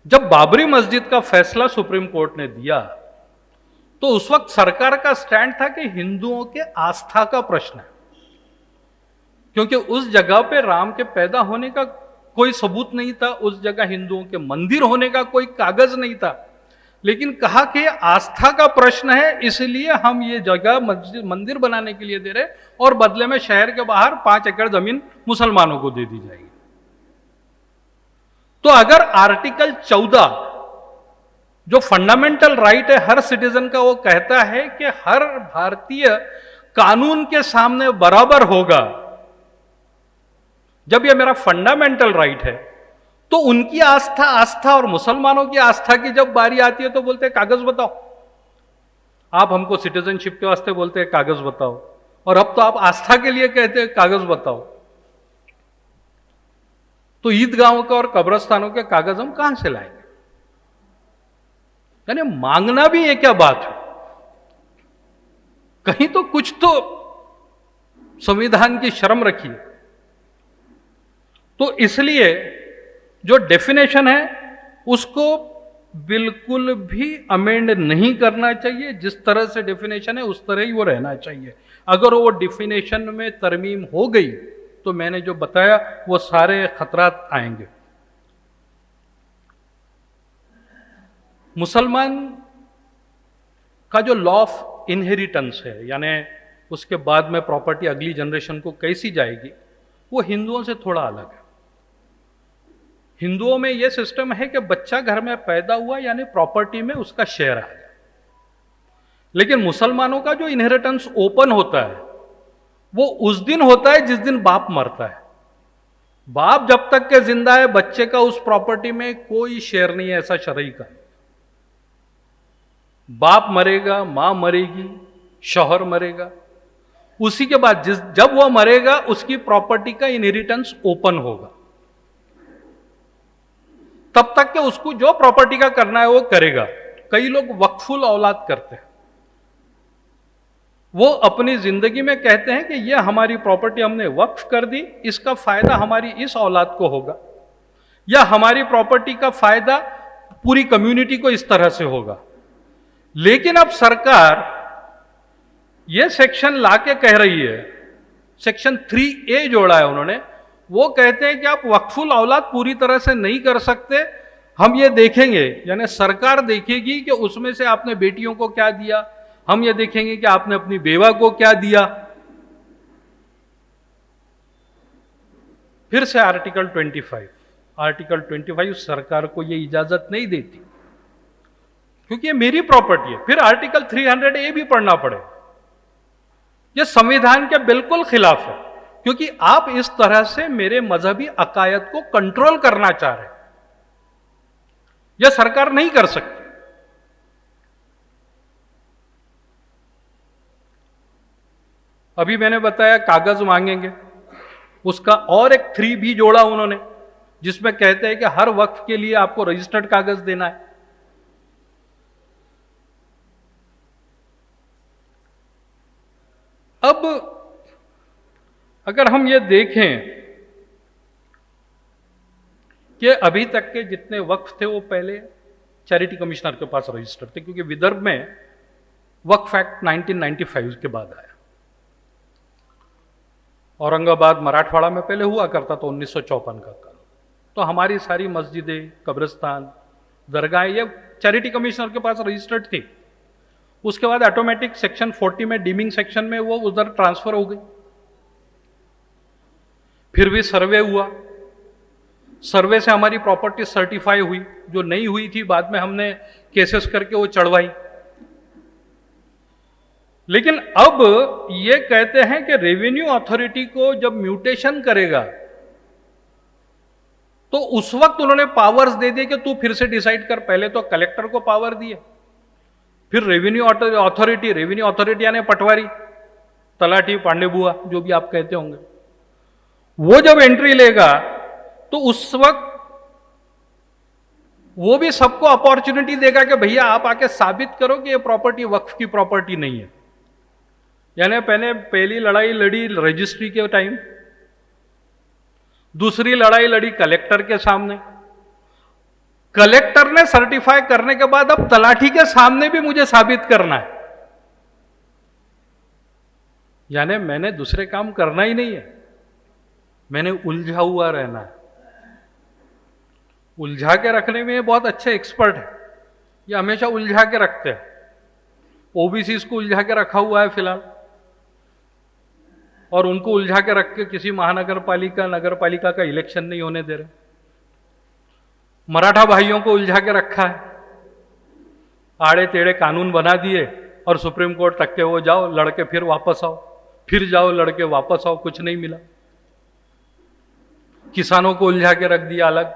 जब बाबरी मस्जिद का फैसला सुप्रीम कोर्ट ने दिया तो उस वक्त सरकार का स्टैंड था कि हिंदुओं के आस्था का प्रश्न है, क्योंकि उस जगह पे राम के पैदा होने का कोई सबूत नहीं था, उस जगह हिंदुओं के मंदिर होने का कोई कागज नहीं था। लेकिन कहा कि आस्था का प्रश्न है, इसलिए हम ये जगह मस्जिद मंदिर बनाने के लिए दे रहे, और बदले में शहर के बाहर 5 एकड़ जमीन मुसलमानों को दे दी जाएगी। तो अगर आर्टिकल 14 जो फंडामेंटल राइट है हर सिटीजन का, वो कहता है कि हर भारतीय कानून के सामने बराबर होगा, जब यह मेरा फंडामेंटल राइट है, तो उनकी आस्था और मुसलमानों की आस्था की जब बारी आती है तो बोलते हैं कागज बताओ। आप हमको सिटीजनशिप के वास्ते बोलते हैं कागज बताओ, और अब तो आप आस्था के लिए कहते हैं कागज बताओ। तो ईदगाहों का और कब्रिस्तानों के कागज हम कहां से लाएंगे? यानी मांगना भी एक क्या बात है, कहीं तो कुछ तो संविधान की शर्म रखिए। तो इसलिए जो डेफिनेशन है उसको बिल्कुल भी अमेंड नहीं करना चाहिए, जिस तरह से डेफिनेशन है उस तरह ही वो रहना चाहिए। अगर वो डेफिनेशन में तरमीम हो गई तो मैंने जो बताया वो सारे खतरात आएंगे। मुसलमान का जो लॉ ऑफ इनहेरिटेंस है, यानी उसके बाद में प्रॉपर्टी अगली जनरेशन को कैसी जाएगी, वो हिंदुओं से थोड़ा अलग है। हिंदुओं में यह सिस्टम है कि बच्चा घर में पैदा हुआ यानी प्रॉपर्टी में उसका शेयर आ जाए, लेकिन मुसलमानों का जो इनहेरिटेंस ओपन होता है वो उस दिन होता है जिस दिन बाप मरता है। बाप जब तक के जिंदा है बच्चे का उस प्रॉपर्टी में कोई शेयर नहीं है, ऐसा शरई का। बाप मरेगा, मां मरेगी, शौहर मरेगा, उसी के बाद जब वो मरेगा उसकी प्रॉपर्टी का इनहेरिटेंस ओपन होगा। तब तक के उसको जो प्रॉपर्टी का करना है वो करेगा। कई लोग वक्फुल औलाद करते हैं, वो अपनी जिंदगी में कहते हैं कि ये हमारी प्रॉपर्टी हमने वक्फ कर दी, इसका फायदा हमारी इस औलाद को होगा, या हमारी प्रॉपर्टी का फायदा पूरी कम्युनिटी को इस तरह से होगा। लेकिन अब सरकार ये सेक्शन लाके कह रही है, सेक्शन 3A जोड़ा है उन्होंने, वो कहते हैं कि आप वक्फुल औलाद पूरी तरह से नहीं कर सकते, हम ये देखेंगे, यानी सरकार देखेगी कि उसमें से आपने बेटियों को क्या दिया, हम ये देखेंगे कि आपने अपनी बेवा को क्या दिया। फिर से आर्टिकल 25 सरकार को ये इजाजत नहीं देती, क्योंकि ये मेरी प्रॉपर्टी है। फिर आर्टिकल 300A भी पढ़ना पड़े, ये संविधान के बिल्कुल खिलाफ है, क्योंकि आप इस तरह से मेरे मजहबी अकायद को कंट्रोल करना चाह रहे हैं। यह सरकार नहीं कर सकती। अभी मैंने बताया कागज मांगेंगे, उसका और एक 3B जोड़ा उन्होंने, जिसमें कहते हैं कि हर वक्फ के लिए आपको रजिस्टर्ड कागज देना है। अब अगर हम ये देखें कि अभी तक के जितने वक्फ थे वो पहले चैरिटी कमिश्नर के पास रजिस्टर्ड थे, क्योंकि विदर्भ में वक्फ एक्ट 1995 के बाद आया। औरंगाबाद मराठवाड़ा में पहले हुआ करता था 1954 का कानून। तो हमारी सारी मस्जिदें, कब्रिस्तान, दरगाहें ये चैरिटी कमिश्नर के पास रजिस्टर्ड थी। उसके बाद ऑटोमेटिक सेक्शन 40 में डीमिंग सेक्शन में वो उधर ट्रांसफर हो गई। फिर भी सर्वे हुआ, सर्वे से हमारी प्रॉपर्टी सर्टिफाई हुई, जो नहीं हुई थी बाद में हमने केसेस करके वो चढ़वाई। लेकिन अब ये कहते हैं कि रेवेन्यू अथॉरिटी को जब म्यूटेशन करेगा तो उस वक्त उन्होंने पावर्स दे दिए कि तू फिर से डिसाइड कर। पहले तो कलेक्टर को पावर दिए, फिर रेवेन्यू अथॉरिटी यानी पटवारी, तलाटी, पांडेबुआ, जो भी आप कहते होंगे, वो जब एंट्री लेगा तो उस वक्त वो भी सबको अपॉर्चुनिटी देगा कि भैया आप आके साबित करो कि ये प्रॉपर्टी वक्फ की प्रॉपर्टी नहीं है। यानी पहली लड़ाई लड़ी रजिस्ट्री के टाइम, दूसरी लड़ाई लड़ी कलेक्टर के सामने, कलेक्टर ने सर्टिफाई करने के बाद अब तलाठी के सामने भी मुझे साबित करना है। यानी मैंने दूसरे काम करना ही नहीं है, मैंने उलझा हुआ रहना है। उलझा के रखने में ये बहुत अच्छे एक्सपर्ट है, ये हमेशा उलझा के रखते हैं। ओबीसी को उलझा के रखा हुआ है फिलहाल, और उनको उलझा के रख के किसी महानगर पालिका, नगर पालिका का इलेक्शन नहीं होने दे रहे। मराठा भाइयों को उलझा के रखा है, आड़े टेढ़े कानून बना दिए और सुप्रीम कोर्ट तक के वो जाओ लड़के फिर वापस आओ, फिर जाओ लड़के वापस आओ, कुछ नहीं मिला। किसानों को उलझा के रख दिया अलग,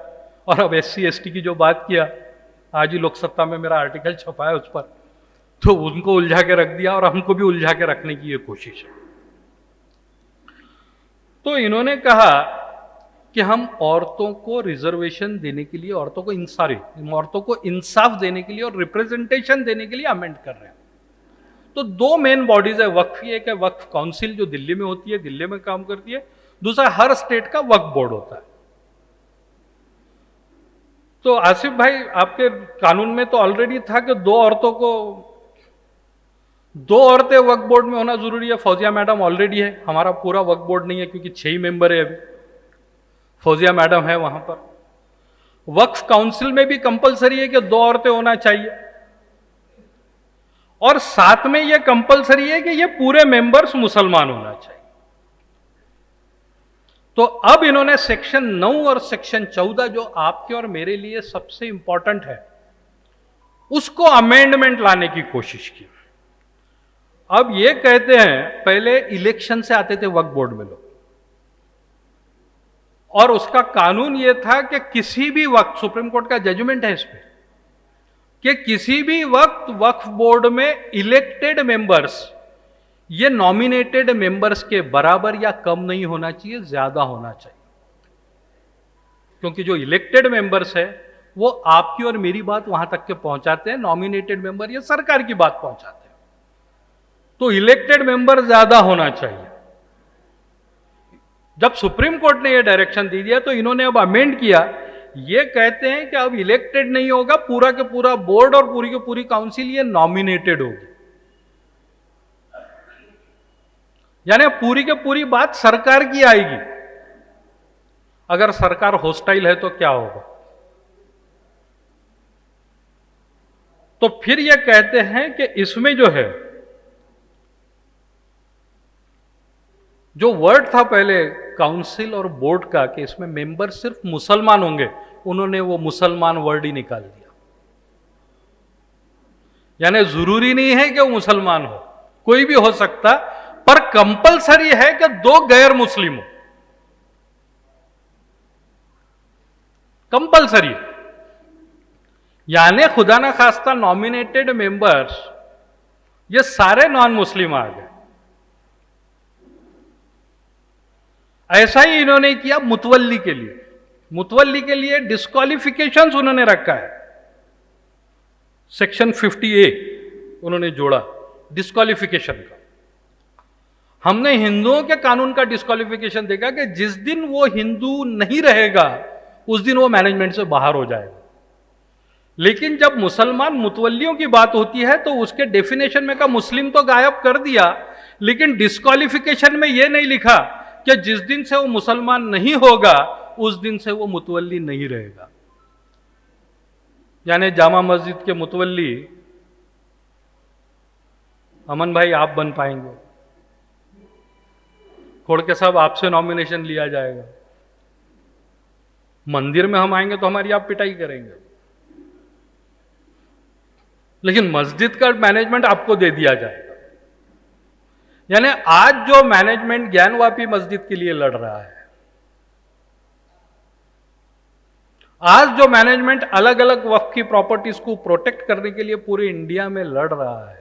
और अब SC ST की जो बात किया, आज ही लोकसत्ता में मेरा आर्टिकल छपा है उस पर, तो उनको उलझा के रख दिया और हमको भी उलझा के रखने की ये कोशिश है। तो इन्होंने कहा कि हम औरतों को रिजर्वेशन देने के लिए, औरतों को इंसाफ देने के लिए और रिप्रेजेंटेशन देने के लिए अमेंड कर रहे हैं। तो दो मेन बॉडीज है वक्फ की, एक है वक्फ काउंसिल जो दिल्ली में होती है, दिल्ली में काम करती है, दूसरा हर स्टेट का वक्फ बोर्ड होता है। तो आसिफ भाई, आपके कानून में तो ऑलरेडी था कि दो औरतें वक्फ बोर्ड में होना जरूरी है। फौजिया मैडम ऑलरेडी है, हमारा पूरा वक्फ बोर्ड नहीं है क्योंकि 6 ही मेंबर है अभी, फौजिया मैडम है वहां पर। वक्फ काउंसिल में भी कंपलसरी है कि 2 औरतें होना चाहिए, और साथ में यह कंपलसरी है कि ये पूरे मेंबर्स मुसलमान होना चाहिए। तो अब इन्होंने सेक्शन 9 और सेक्शन 14 जो आपके और मेरे लिए सबसे इंपॉर्टेंट है, उसको अमेंडमेंट लाने की कोशिश की। अब ये कहते हैं, पहले इलेक्शन से आते थे वक्फ बोर्ड में लोग, और उसका कानून यह था कि किसी भी वक्त, सुप्रीम कोर्ट का जजमेंट है इस पे, कि किसी भी वक्त वक्फ बोर्ड में इलेक्टेड मेंबर्स ये नॉमिनेटेड मेंबर्स के बराबर या कम नहीं होना चाहिए, ज्यादा होना चाहिए। क्योंकि जो इलेक्टेड मेंबर्स है वो आपकी और मेरी बात वहां तक के पहुंचाते हैं, नॉमिनेटेड मेंबर ये सरकार की बात पहुंचाते हैं। तो इलेक्टेड मेंबर ज्यादा होना चाहिए। जब सुप्रीम कोर्ट ने यह डायरेक्शन दे दिया तो इन्होंने अब अमेंड किया, ये कहते हैं कि अब इलेक्टेड नहीं होगा, पूरा के पूरा बोर्ड और पूरी की पूरी काउंसिल ये नॉमिनेटेड होगी। यानी पूरी के पूरी बात सरकार की आएगी। अगर सरकार होस्टाइल है तो क्या होगा? तो फिर ये कहते हैं कि इसमें जो है, जो वर्ड था पहले काउंसिल और बोर्ड का कि इसमें मेंबर सिर्फ मुसलमान होंगे, उन्होंने वो मुसलमान वर्ड ही निकाल दिया। यानी जरूरी नहीं है कि वो मुसलमान हो, कोई भी हो सकता, पर कंपलसरी है कि 2 गैर मुस्लिम हो, कंपलसरी। यानी खुदा ना खास्ता नॉमिनेटेड मेंबर्स ये सारे नॉन मुस्लिम आ गए। ऐसा ही इन्होंने किया मुतवल्ली के लिए। मुतवल्ली के लिए डिस्क्वालिफिकेशंस उन्होंने रखा है, सेक्शन 50A उन्होंने जोड़ा डिस्क्वालिफिकेशन का। हमने हिंदुओं के कानून का डिस्क्वालिफिकेशन देखा कि जिस दिन वो हिंदू नहीं रहेगा उस दिन वो मैनेजमेंट से बाहर हो जाएगा। लेकिन जब मुसलमान मुतवल्लियों की बात होती है तो उसके डेफिनेशन में का मुस्लिम तो गायब कर दिया, लेकिन डिस्क्वालिफिकेशन में यह नहीं लिखा कि जिस दिन से वो मुसलमान नहीं होगा उस दिन से वो मुतवल्ली नहीं रहेगा। यानी जामा मस्जिद के मुतवल्ली अमन भाई आप बन पाएंगे, खोड़के साहब आपसे नॉमिनेशन लिया जाएगा, मंदिर में हम आएंगे तो हमारी आप पिटाई करेंगे, लेकिन मस्जिद का मैनेजमेंट आपको दे दिया जाएगा। यानी आज जो मैनेजमेंट ज्ञानवापी मस्जिद के लिए लड़ रहा है, आज जो मैनेजमेंट अलग अलग वक्फ की प्रॉपर्टीज को प्रोटेक्ट करने के लिए पूरे इंडिया में लड़ रहा है,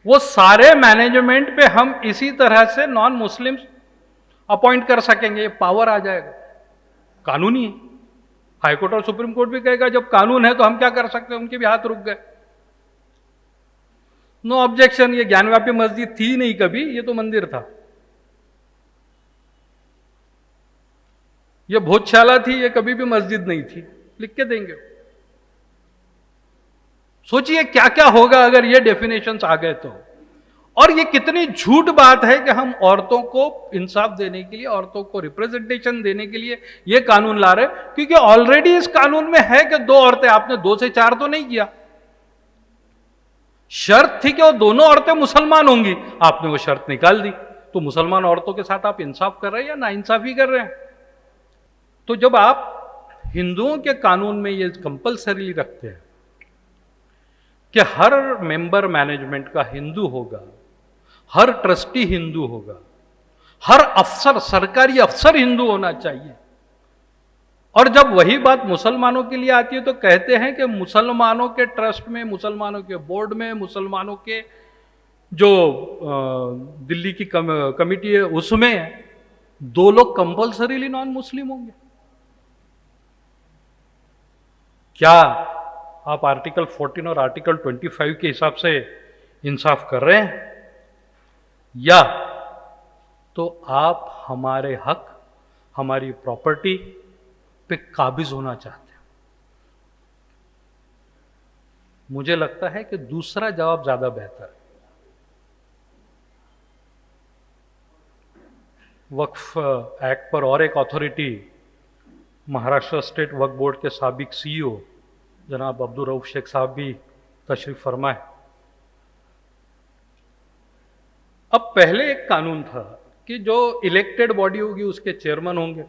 वो सारे मैनेजमेंट पे हम इसी तरह से नॉन मुस्लिम्स अपॉइंट कर सकेंगे। ये पावर आ जाएगा, कानूनी है। हाईकोर्ट और सुप्रीम कोर्ट भी कहेगा जब कानून है तो हम क्या कर सकते हैं, उनके भी हाथ रुक गए। नो ऑब्जेक्शन, ये ज्ञानव्यापी मस्जिद थी नहीं कभी, ये तो मंदिर था, ये भोजशाला थी, ये कभी भी मस्जिद नहीं थी, लिख के देंगे। सोचिए क्या क्या होगा अगर ये डेफिनेशंस आ गए तो। और ये कितनी झूठ बात है कि हम औरतों को इंसाफ देने के लिए, औरतों को रिप्रेजेंटेशन देने के लिए ये कानून ला रहे, क्योंकि ऑलरेडी इस कानून में है कि 2 औरतें, आपने 2 से 4 तो नहीं किया। शर्त थी कि वो दोनों औरतें मुसलमान होंगी, आपने वो शर्त निकाल दी, तो मुसलमान औरतों के साथ आप इंसाफ कर रहे हैं या नाइंसाफी कर रहे हैं? तो जब आप हिंदुओं के कानून में ये कंपलसरी रखते हैं कि हर मेंबर मैनेजमेंट का हिंदू होगा, हर ट्रस्टी हिंदू होगा, हर अफसर, सरकारी अफसर हिंदू होना चाहिए, और जब वही बात मुसलमानों के लिए आती है तो कहते हैं कि मुसलमानों के ट्रस्ट में, मुसलमानों के बोर्ड में, मुसलमानों के जो दिल्ली की कमिटी है उसमें 2 लोग कंपल्सरीली नॉन मुस्लिम होंगे। क्या आप आर्टिकल 14 और आर्टिकल 25 के हिसाब से इंसाफ कर रहे हैं, या तो आप हमारे हक, हमारी प्रॉपर्टी पे काबिज होना चाहते हैं? मुझे लगता है कि दूसरा जवाब ज्यादा बेहतर है। वक्फ एक्ट पर और एक अथॉरिटी, महाराष्ट्र स्टेट वक्फ बोर्ड के साबिक CEO जनाब अब्दुल रऊफ शेख साहब भी तशरीफ फरमा है। अब पहले एक कानून था कि जो इलेक्टेड बॉडी होगी उसके चेयरमैन होंगे,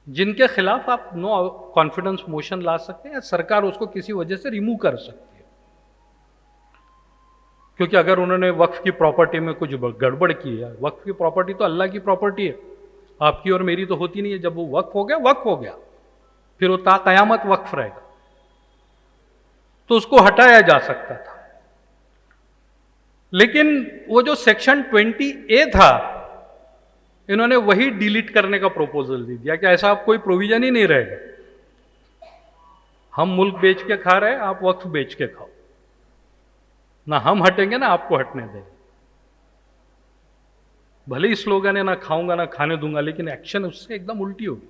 जिनके खिलाफ आप नो कॉन्फिडेंस मोशन ला सकते हैं या सरकार उसको किसी वजह से रिमूव कर सकती है, क्योंकि अगर उन्होंने वक्फ की प्रॉपर्टी में कुछ गड़बड़ की है, वक्फ की प्रॉपर्टी तो अल्लाह की प्रॉपर्टी है, आपकी और मेरी तो होती नहीं है। जब वो वक्फ हो गया, वक्फ हो गया, फिर वो ता कयामत वक्फ रहेगा, तो उसको हटाया जा सकता था। लेकिन वो जो सेक्शन 20A था, इन्होंने वही डिलीट करने का प्रपोजल दे दिया कि ऐसा आप कोई प्रोविजन ही नहीं रहेगा, हम मुल्क बेच के खा रहे हैं, आप वक्फ बेच के खाओ। ना हम हटेंगे ना आपको हटने देंगे। भले ही स्लोगन है ना खाऊंगा ना खाने दूंगा, लेकिन एक्शन उससे एकदम उल्टी होगी।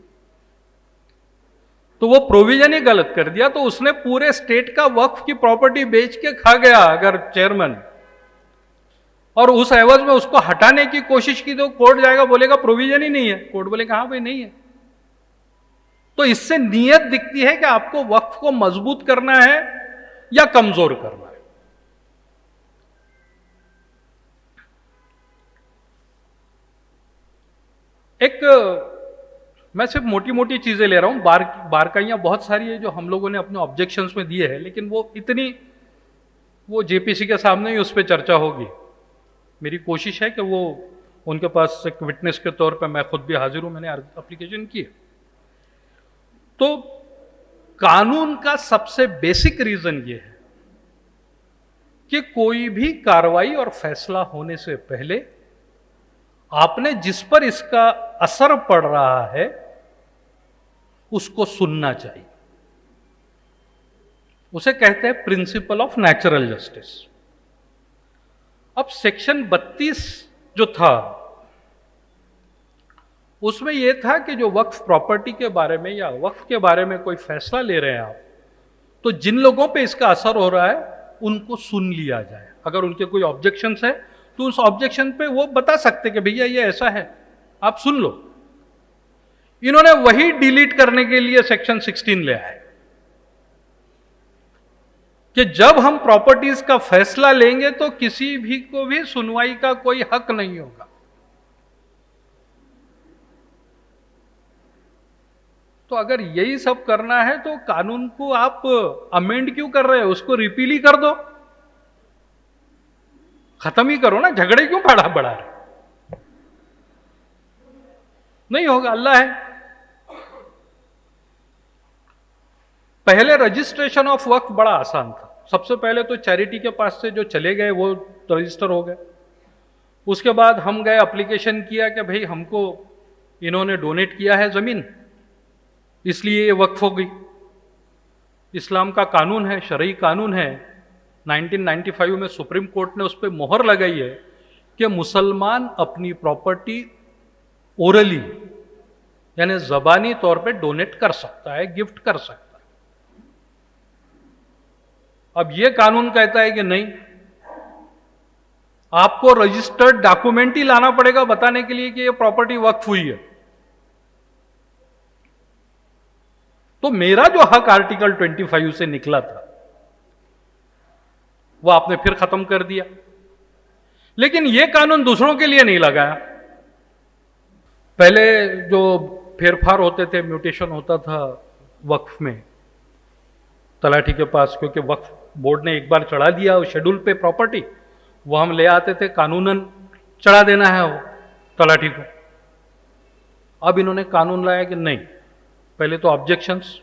तो वो प्रोविजन ही गलत कर दिया, तो उसने पूरे स्टेट का वक्फ की प्रॉपर्टी बेच के खा गया अगर चेयरमैन, और उस एवज में उसको हटाने की कोशिश की तो कोर्ट जाएगा, बोलेगा प्रोविजन ही नहीं है। कोर्ट बोलेगा हाँ भाई नहीं है। तो इससे नीयत दिखती है कि आपको वक्फ को मजबूत करना है या कमजोर करना है। मैं सिर्फ मोटी मोटी चीजें ले रहा हूं, बारकाइयां बहुत सारी है जो हम लोगों ने अपने ऑब्जेक्शंस में दिए हैं, लेकिन वो जेपीसी के सामने ही उस पर चर्चा होगी। मेरी कोशिश है कि वो उनके पास एक विटनेस के तौर पे मैं खुद भी हाजिर हूं, मैंने एप्लीकेशन की है। तो कानून का सबसे बेसिक रीजन ये है कि कोई भी कार्रवाई और फैसला होने से पहले आपने जिस पर इसका असर पड़ रहा है उसको सुनना चाहिए। उसे कहते हैं प्रिंसिपल ऑफ नेचुरल जस्टिस। अब सेक्शन 32 जो था उसमें यह था कि जो वक्फ प्रॉपर्टी के बारे में या वक्फ के बारे में कोई फैसला ले रहे हैं आप, तो जिन लोगों पे इसका असर हो रहा है उनको सुन लिया जाए। अगर उनके कोई ऑब्जेक्शंस है तो उस ऑब्जेक्शन पे वो बता सकते कि भैया ये ऐसा है, आप सुन लो। इन्होंने वही डिलीट करने के लिए सेक्शन 16 ले आए कि जब हम प्रॉपर्टीज का फैसला लेंगे तो किसी भी को भी सुनवाई का कोई हक नहीं होगा। तो अगर यही सब करना है तो कानून को आप अमेंड क्यों कर रहे हो? उसको रिपील ही कर दो, खत्म ही करो ना, झगड़े क्यों बढ़ा रहे? नहीं होगा, अल्लाह है। पहले रजिस्ट्रेशन ऑफ वक्फ बड़ा आसान था। सबसे पहले तो चैरिटी के पास से जो चले गए वो रजिस्टर हो गए। उसके बाद हम गए, एप्लीकेशन किया कि भाई हमको इन्होंने डोनेट किया है जमीन, इसलिए ये वक्फ हो गई। इस्लाम का कानून है, शरई कानून है। 1995 में सुप्रीम कोर्ट ने उस पर मोहर लगाई है कि मुसलमान अपनी प्रॉपर्टी ओरली यानी जबानी तौर पे डोनेट कर सकता है, गिफ्ट कर सकता है। अब यह कानून कहता है कि नहीं, आपको रजिस्टर्ड डॉक्यूमेंट ही लाना पड़ेगा बताने के लिए कि यह प्रॉपर्टी वक्फ हुई है। तो मेरा जो हक आर्टिकल 25 से निकला था वो आपने फिर खत्म कर दिया। लेकिन यह कानून दूसरों के लिए नहीं लगाया। पहले जो फेरफार होते थे, म्यूटेशन होता था वक्फ में तलाठी के पास, क्योंकि वक्फ बोर्ड ने एक बार चढ़ा दिया शेड्यूल पे प्रॉपर्टी, वो हम ले आते थे, कानूनन चढ़ा देना है वो तलाठी को। अब इन्होंने कानून लाया कि नहीं, पहले तो ऑब्जेक्शंस,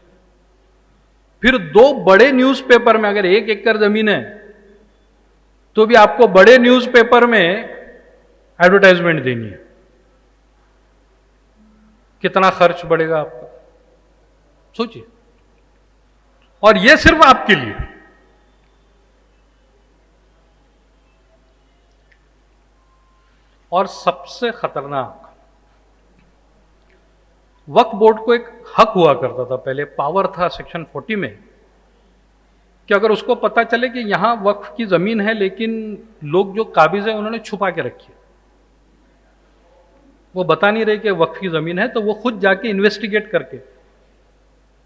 फिर 2 बड़े न्यूज़पेपर में, अगर 1 एकड़ जमीन है तो भी आपको बड़े न्यूज़पेपर में एडवर्टाइजमेंट देनी है। कितना खर्च बढ़ेगा आपका, सोचिए। और यह सिर्फ आपके लिए। और सबसे खतरनाक, वक्फ बोर्ड को एक हक हुआ करता था पहले, पावर था सेक्शन 40 में, कि अगर उसको पता चले कि यहां वक्फ की जमीन है लेकिन लोग जो काबिज है उन्होंने छुपा के रखी है, वो बता नहीं रहे कि वक्फ की जमीन है, तो वो खुद जाके इन्वेस्टिगेट करके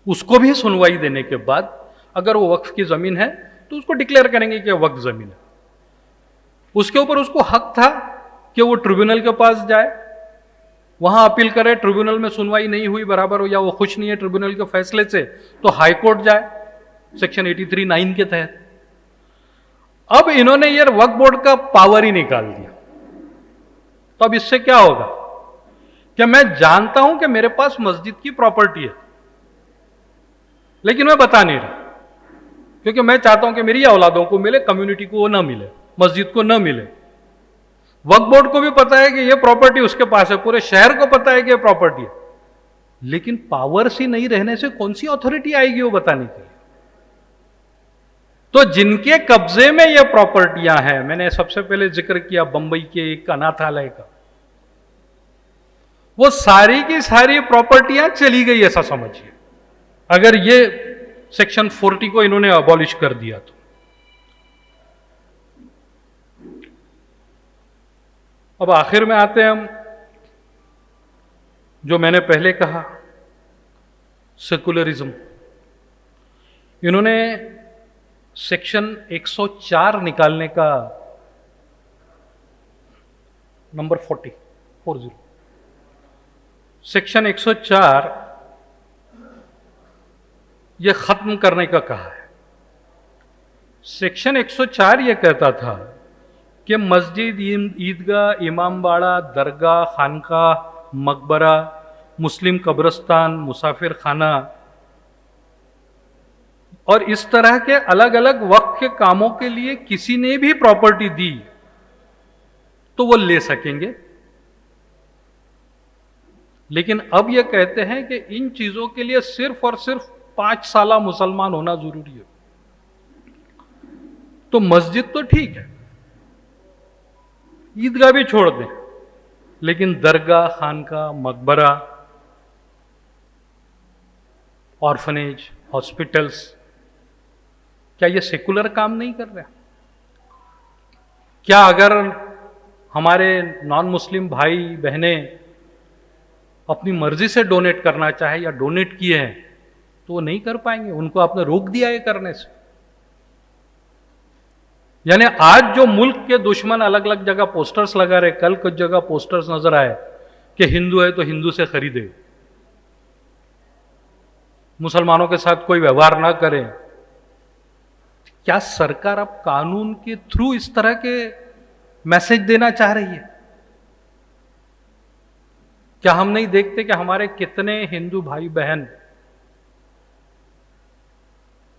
उसको भी सुनवाई देने के बाद अगर वो वक्फ की जमीन है तो उसको डिक्लेयर करेंगे कि वक्फ जमीन है। उसके ऊपर उसको हक था कि वो ट्रिब्यूनल के पास जाए, वहां अपील करे, ट्रिब्यूनल में सुनवाई नहीं हुई बराबर हो या वो खुश नहीं है ट्रिब्यूनल के फैसले से, तो हाई कोर्ट जाए सेक्शन 83(9) के तहत। अब इन्होंने ये वक्फ बोर्ड का पावर ही निकाल दिया। तो अब इससे क्या होगा कि मैं जानता हूं कि मेरे पास मस्जिद की प्रॉपर्टी है, लेकिन मैं बता नहीं रहा, क्योंकि मैं चाहता हूं कि मेरी औलादों को मिले, कम्युनिटी को वो ना मिले, मस्जिद को ना मिले। वक्फ बोर्ड को भी पता है कि ये प्रॉपर्टी उसके पास है, पूरे शहर को पता है कि ये प्रॉपर्टी है, लेकिन पावर्स ही नहीं रहने से कौन सी अथॉरिटी आएगी वो बताने के लिए? तो जिनके कब्जे में ये प्रॉपर्टियां हैं, मैंने सबसे पहले जिक्र किया बंबई के एक अनाथालय का, वो सारी की सारी प्रॉपर्टियां चली गई ऐसा समझिए, अगर ये सेक्शन 40 को इन्होंने अबॉलिश कर दिया तो। अब आखिर में आते हैं हम, जो मैंने पहले कहा, सेकुलरिज्म। इन्होंने सेक्शन 104 निकालने का, नंबर 40 सेक्शन 104 यह खत्म करने का कहा है। सेक्शन 104 यह कहता था कि मस्जिद, ईदगाह, इमामबाड़ा, दरगाह, खानका, मकबरा, मुस्लिम कब्रिस्तान, मुसाफिर खाना और इस तरह के अलग अलग वक्फ के कामों के लिए किसी ने भी प्रॉपर्टी दी तो वो ले सकेंगे। लेकिन अब यह कहते हैं कि इन चीजों के लिए सिर्फ और सिर्फ 5 साला मुसलमान होना जरूरी है। तो मस्जिद तो ठीक है, ईदगाह भी छोड़ दें, लेकिन दरगाह, खानका, मकबरा, ऑर्फनेज, हॉस्पिटल्स, क्या ये सेकुलर काम नहीं कर रहे? क्या अगर हमारे नॉन मुस्लिम भाई बहनें अपनी मर्जी से डोनेट करना चाहे या डोनेट किए हैं तो वो नहीं कर पाएंगे? उनको आपने रोक दिया है करने से। यानी आज जो मुल्क के दुश्मन अलग अलग जगह पोस्टर्स लगा रहे, कल कुछ जगह पोस्टर्स नजर आए कि हिंदू है तो हिंदू से खरीदे, मुसलमानों के साथ कोई व्यवहार ना करें। क्या सरकार अब कानून के थ्रू इस तरह के मैसेज देना चाह रही है? क्या हम नहीं देखते कि हमारे कितने हिंदू भाई बहन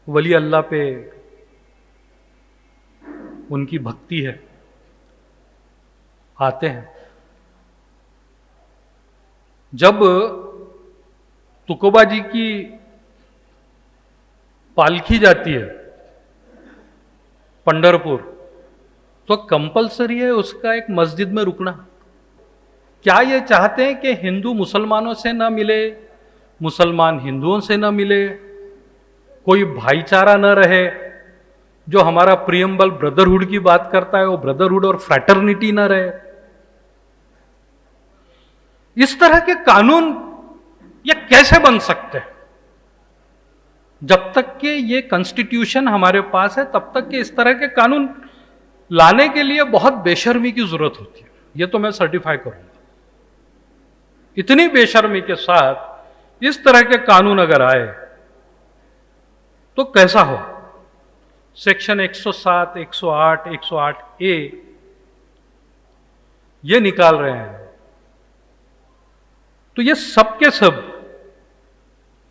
वली अल्लाह पे उनकी भक्ति है, आते हैं। जब तुकोबा जी की पालकी जाती है पंढरपुर, तो कंपलसरी है उसका एक मस्जिद में रुकना। क्या ये चाहते हैं कि हिंदू मुसलमानों से ना मिले, मुसलमान हिंदुओं से ना मिले, कोई भाईचारा न रहे? जो हमारा प्रियम्बल ब्रदरहुड की बात करता है वो ब्रदरहुड और फ्रैटर्निटी ना रहे? इस तरह के कानून ये कैसे बन सकते हैं? जब तक कि ये कॉन्स्टिट्यूशन हमारे पास है तब तक कि इस तरह के कानून लाने के लिए बहुत बेशर्मी की जरूरत होती है। ये तो मैं सर्टिफाई करूंगा। इतनी बेशर्मी के साथ इस तरह के कानून अगर आए तो कैसा हो? सेक्शन 107, 108, 108A ये निकाल रहे हैं। तो ये सब के सब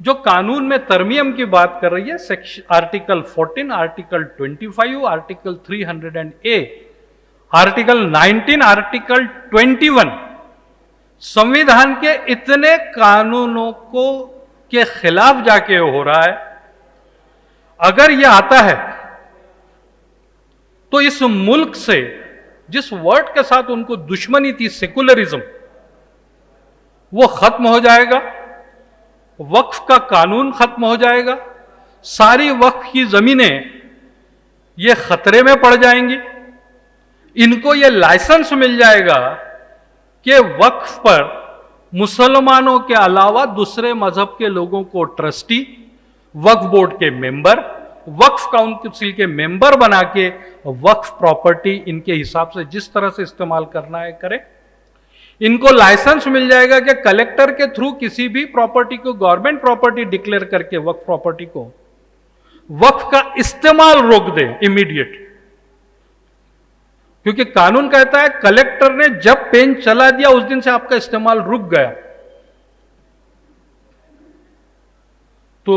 जो कानून में तरमीम की बात कर रही है, section article 14, article 25, article 300A, article 19, article 21, संविधान के इतने कानूनों को के खिलाफ जाके हो रहा है। अगर यह आता है तो इस मुल्क से जिस वर्ड के साथ उनको दुश्मनी थी, सेकुलरिज्म, वो खत्म हो जाएगा। वक्फ का कानून खत्म हो जाएगा। सारी वक्फ की जमीनें ये खतरे में पड़ जाएंगी। इनको ये लाइसेंस मिल जाएगा कि वक्फ पर मुसलमानों के अलावा दूसरे मजहब के लोगों को ट्रस्टी, वक्फ बोर्ड के मेंबर, वक्फ काउंसिल के मेंबर बना के वक्फ प्रॉपर्टी इनके हिसाब से जिस तरह से इस्तेमाल करना है करें। इनको लाइसेंस मिल जाएगा कि कलेक्टर के थ्रू किसी भी प्रॉपर्टी को गवर्नमेंट प्रॉपर्टी डिक्लेयर करके वक्फ प्रॉपर्टी को वक्फ का इस्तेमाल रोक दे इमीडिएट। क्योंकि कानून कहता है कलेक्टर ने जब पेन चला दिया उस दिन से आपका इस्तेमाल रुक गया। तो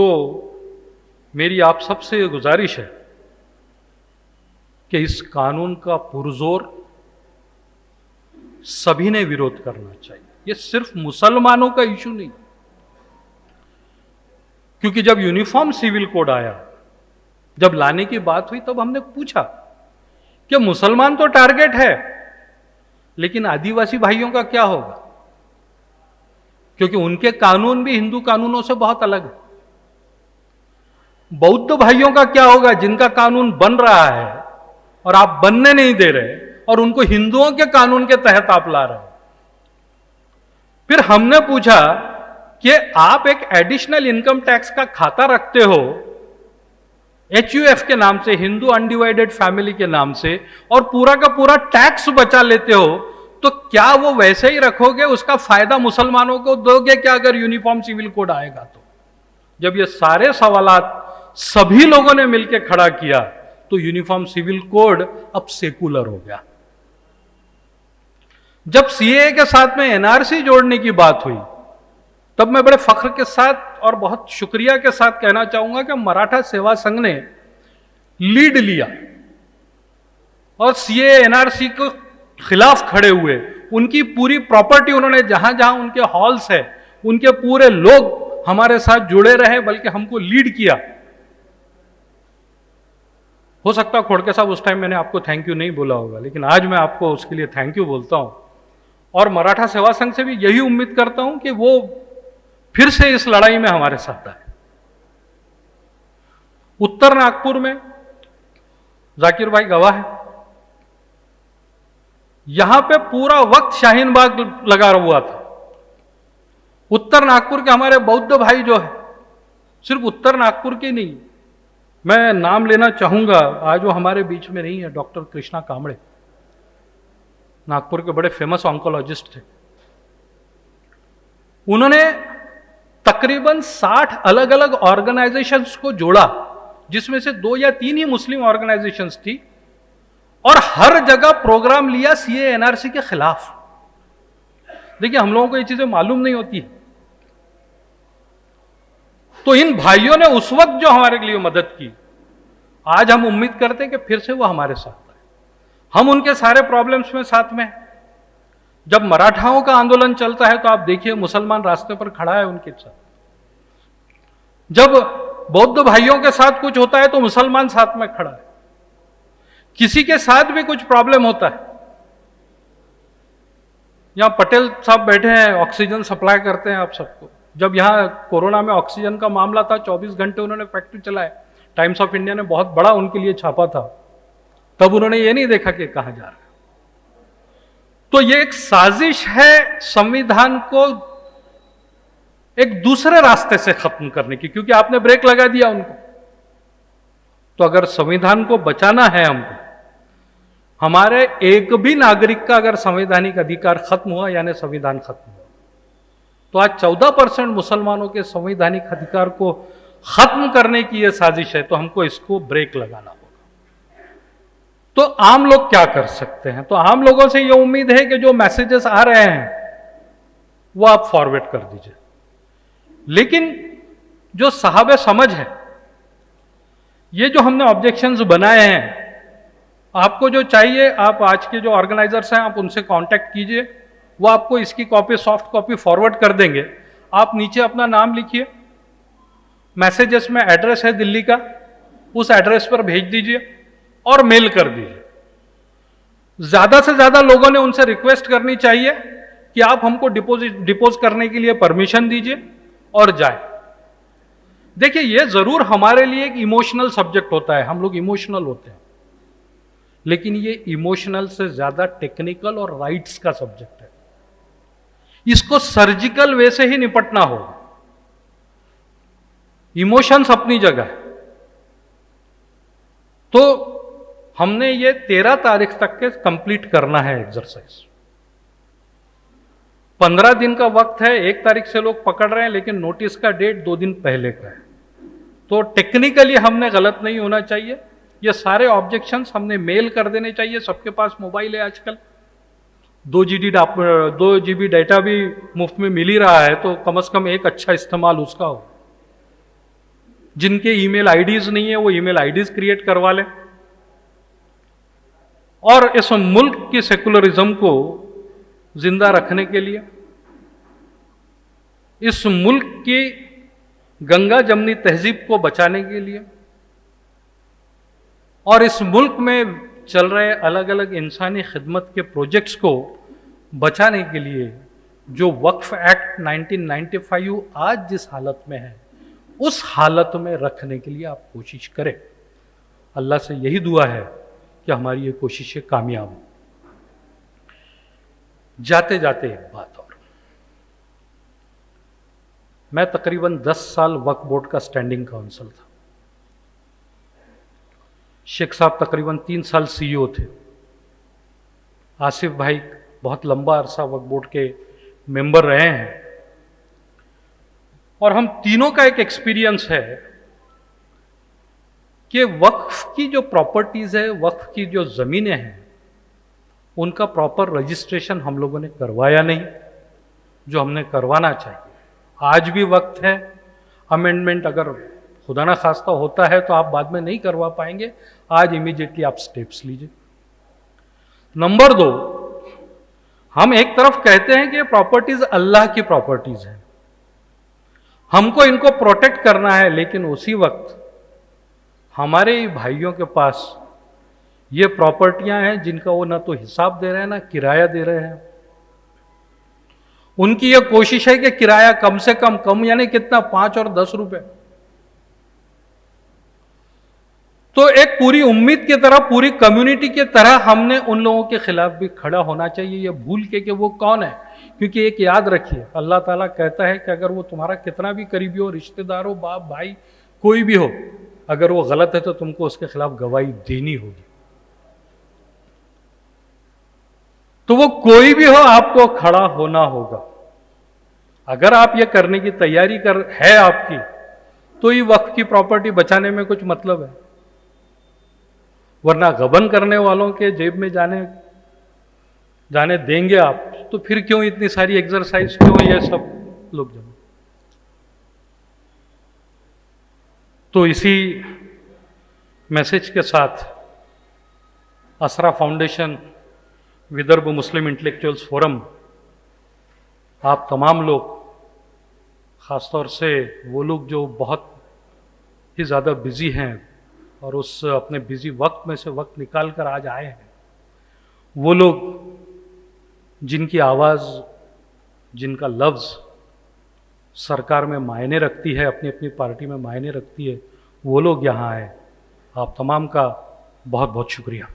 मेरी आप सबसे गुजारिश है कि इस कानून का पुरजोर सभी ने विरोध करना चाहिए। यह सिर्फ मुसलमानों का इशू नहीं, क्योंकि जब यूनिफॉर्म सिविल कोड आया जब लाने की बात हुई तब हमने पूछा कि मुसलमान तो टारगेट है, लेकिन आदिवासी भाइयों का क्या होगा, क्योंकि उनके कानून भी हिंदू कानूनों से बहुत अलग है। बौद्ध भाइयों का क्या होगा जिनका कानून बन रहा है और आप बनने नहीं दे रहे, और उनको हिंदुओं के कानून के तहत आप ला रहे हो। फिर हमने पूछा कि आप एक एडिशनल इनकम टैक्स का खाता रखते हो HUF के नाम से, हिंदू अनडिवाइडेड फैमिली के नाम से, और पूरा का पूरा टैक्स बचा लेते हो, तो क्या वो वैसे ही रखोगे? उसका फायदा मुसलमानों को दोगे क्या अगर यूनिफॉर्म सिविल कोड आएगा तो? जब ये सारे सवालात सभी लोगों ने मिलकर खड़ा किया तो यूनिफॉर्म सिविल कोड अब सेकुलर हो गया। जब CAA के साथ में NRC जोड़ने की बात हुई तब मैं बड़े फख्र के साथ और बहुत शुक्रिया के साथ कहना चाहूंगा कि मराठा सेवा संघ ने लीड लिया और CAA NRC को खिलाफ खड़े हुए। उनकी पूरी प्रॉपर्टी उन्होंने, जहां जहां उनके हॉल्स है, उनके पूरे लोग हमारे साथ जुड़े रहे, बल्कि हमको लीड किया। हो सकता है खोड़के साहब उस टाइम मैंने आपको थैंक यू नहीं बोला होगा, लेकिन आज मैं आपको उसके लिए थैंक यू बोलता हूं। और मराठा सेवा संघ से भी यही उम्मीद करता हूं कि वो फिर से इस लड़ाई में हमारे साथ आए। उत्तर नागपुर में जाकिर भाई गवाह है, यहां पे पूरा वक्त शाहीन बाग लगा हुआ था। उत्तर नागपुर के हमारे बौद्ध भाई जो है, सिर्फ उत्तर नागपुर के नहीं, मैं नाम लेना चाहूंगा, आज वो हमारे बीच में नहीं है, डॉक्टर कृष्णा कामड़े, नागपुर के बड़े फेमस ऑन्कोलॉजिस्ट थे। उन्होंने तकरीबन 60 अलग अलग ऑर्गेनाइजेशंस को जोड़ा, जिसमें से 2 या 3 ही मुस्लिम ऑर्गेनाइजेशंस थी, और हर जगह प्रोग्राम लिया CAA NRC के खिलाफ। देखिए, हम लोगों को ये चीजें मालूम नहीं होती, तो इन भाइयों ने उस वक्त जो हमारे लिए मदद की, आज हम उम्मीद करते हैं कि फिर से वो हमारे साथ आए। हम उनके सारे प्रॉब्लम्स में साथ में। जब मराठाओं का आंदोलन चलता है तो आप देखिए मुसलमान रास्ते पर खड़ा है उनके साथ। जब बौद्ध भाइयों के साथ कुछ होता है तो मुसलमान साथ में खड़ा है। किसी के साथ भी कुछ प्रॉब्लम होता है, यहां पटेल साहब बैठे हैं, ऑक्सीजन सप्लाई करते हैं आप सबको। जब यहां कोरोना में ऑक्सीजन का मामला था, 24 घंटे उन्होंने फैक्ट्री चलाए। टाइम्स ऑफ इंडिया ने बहुत बड़ा उनके लिए छापा था, तब उन्होंने ये नहीं देखा कि कहां जा रहा है। तो ये एक साजिश है संविधान को एक दूसरे रास्ते से खत्म करने की, क्योंकि आपने ब्रेक लगा दिया उनको। तो अगर संविधान को बचाना है हमको, हमारे एक भी नागरिक का अगर संवैधानिक अधिकार खत्म हुआ, यानी संविधान खत्म हुआ, तो आज 14% मुसलमानों के संवैधानिक अधिकार को खत्म करने की यह साजिश है, तो हमको इसको ब्रेक लगाना होगा। तो आम लोग क्या कर सकते हैं? तो आम लोगों से यह उम्मीद है कि जो मैसेजेस आ रहे हैं वो आप फॉरवर्ड कर दीजिए, लेकिन जो साहब समझ है, ये जो हमने ऑब्जेक्शंस बनाए हैं, आपको जो चाहिए, आप आज के जो ऑर्गेनाइजर्स हैं आप उनसे कांटेक्ट कीजिए, वो आपको इसकी कॉपी, सॉफ्ट कॉपी फॉरवर्ड कर देंगे। आप नीचे अपना नाम लिखिए, मैसेजेस में एड्रेस है दिल्ली का, उस एड्रेस पर भेज दीजिए और मेल कर दीजिए। ज्यादा से ज्यादा लोगों ने उनसे रिक्वेस्ट करनी चाहिए कि आप हमको डिपोज करने के लिए परमिशन दीजिए और जाए। देखिए, यह जरूर हमारे लिए एक इमोशनल सब्जेक्ट होता है, हम लोग इमोशनल होते हैं, लेकिन ये इमोशनल से ज्यादा टेक्निकल और राइट्स का सब्जेक्ट है। इसको सर्जिकल वे से ही निपटना होगा। इमोशंस अपनी जगह है। तो हमने ये 13 तारीख तक के कंप्लीट करना है एक्सरसाइज। 15 दिन का वक्त है, 1 तारीख से लोग पकड़ रहे हैं, लेकिन नोटिस का डेट 2 दिन पहले का है। तो टेक्निकली हमने गलत नहीं होना चाहिए। ये सारे ऑब्जेक्शंस हमने मेल कर देने चाहिए। सबके पास मोबाइल है आजकल, 2 GB डाटा भी मुफ्त में मिल ही रहा है, तो कम से कम एक अच्छा इस्तेमाल उसका हो। जिनके ईमेल आईडीज नहीं है वो ईमेल आईडीज क्रिएट करवा लें, और इस मुल्क की सेकुलरिज्म को जिंदा रखने के लिए, इस मुल्क की गंगा जमनी तहजीब को बचाने के लिए और इस मुल्क में चल रहे अलग अलग इंसानी खिदमत के प्रोजेक्ट्स को बचाने के लिए जो वक्फ एक्ट 1995 आज जिस हालत में है, उस हालत में रखने के लिए आप कोशिश करें। अल्लाह से यही दुआ है कि हमारी ये कोशिशें कामयाब हों। जाते जाते एक बात और, मैं तकरीबन 10 साल वक्फ बोर्ड का स्टैंडिंग काउंसिल था। शेख साहब तकरीबन 3 साल सीईओ थे। आसिफ भाई बहुत लंबा अरसा वक्फ बोर्ड के मेंबर रहे हैं। और हम तीनों का एक एक्सपीरियंस है कि वक्फ की जो प्रॉपर्टीज है, वक्फ की जो ज़मीनें हैं, उनका प्रॉपर रजिस्ट्रेशन हम लोगों ने करवाया नहीं, जो हमने करवाना चाहिए। आज भी वक्त है, अमेंडमेंट अगर खुदा ना खास्ता होता है तो आप बाद में नहीं करवा पाएंगे, आज इमीडिएटली आप स्टेप्स लीजिए। नंबर 2, हम एक तरफ कहते हैं कि प्रॉपर्टीज अल्लाह की प्रॉपर्टीज हैं, हमको इनको प्रोटेक्ट करना है, लेकिन उसी वक्त हमारे भाइयों के पास ये प्रॉपर्टियां हैं जिनका वो ना तो हिसाब दे रहे हैं ना किराया दे रहे हैं। उनकी ये कोशिश है कि किराया कम से कम यानी कितना, 5 और 10 रुपए। तो एक पूरी उम्मीद की तरह, पूरी कम्युनिटी की तरह हमने उन लोगों के खिलाफ भी खड़ा होना चाहिए, ये भूल के कि वो कौन है। क्योंकि एक याद रखिए, अल्लाह ताला कहता है कि अगर वो तुम्हारा कितना भी करीबी हो, रिश्तेदार हो, बाप भाई कोई भी हो, अगर वो गलत है तो तुमको उसके खिलाफ गवाही देनी होगी। तो वो कोई भी हो, आपको खड़ा होना होगा। अगर आप ये करने की तैयारी है आपकी, तो ये वक्फ की प्रॉपर्टी बचाने में कुछ मतलब है। वरना गबन करने वालों के जेब में जाने देंगे आप, तो फिर क्यों इतनी सारी एक्सरसाइज, क्यों ये सब लोग जमा। तो इसी मैसेज के साथ असरा फाउंडेशन, विदर्भ मुस्लिम इंटेलेक्चुअल्स फोरम, आप तमाम लोग, ख़ासतौर से वो लोग जो बहुत ही ज़्यादा बिज़ी हैं और उस अपने बिज़ी वक्त में से वक्त निकाल कर आज आए हैं, वो लोग जिनकी आवाज़, जिनका लफ्ज़ सरकार में मायने रखती है, अपनी अपनी पार्टी में मायने रखती है, वो लोग यहाँ आए। आप तमाम का बहुत बहुत शुक्रिया।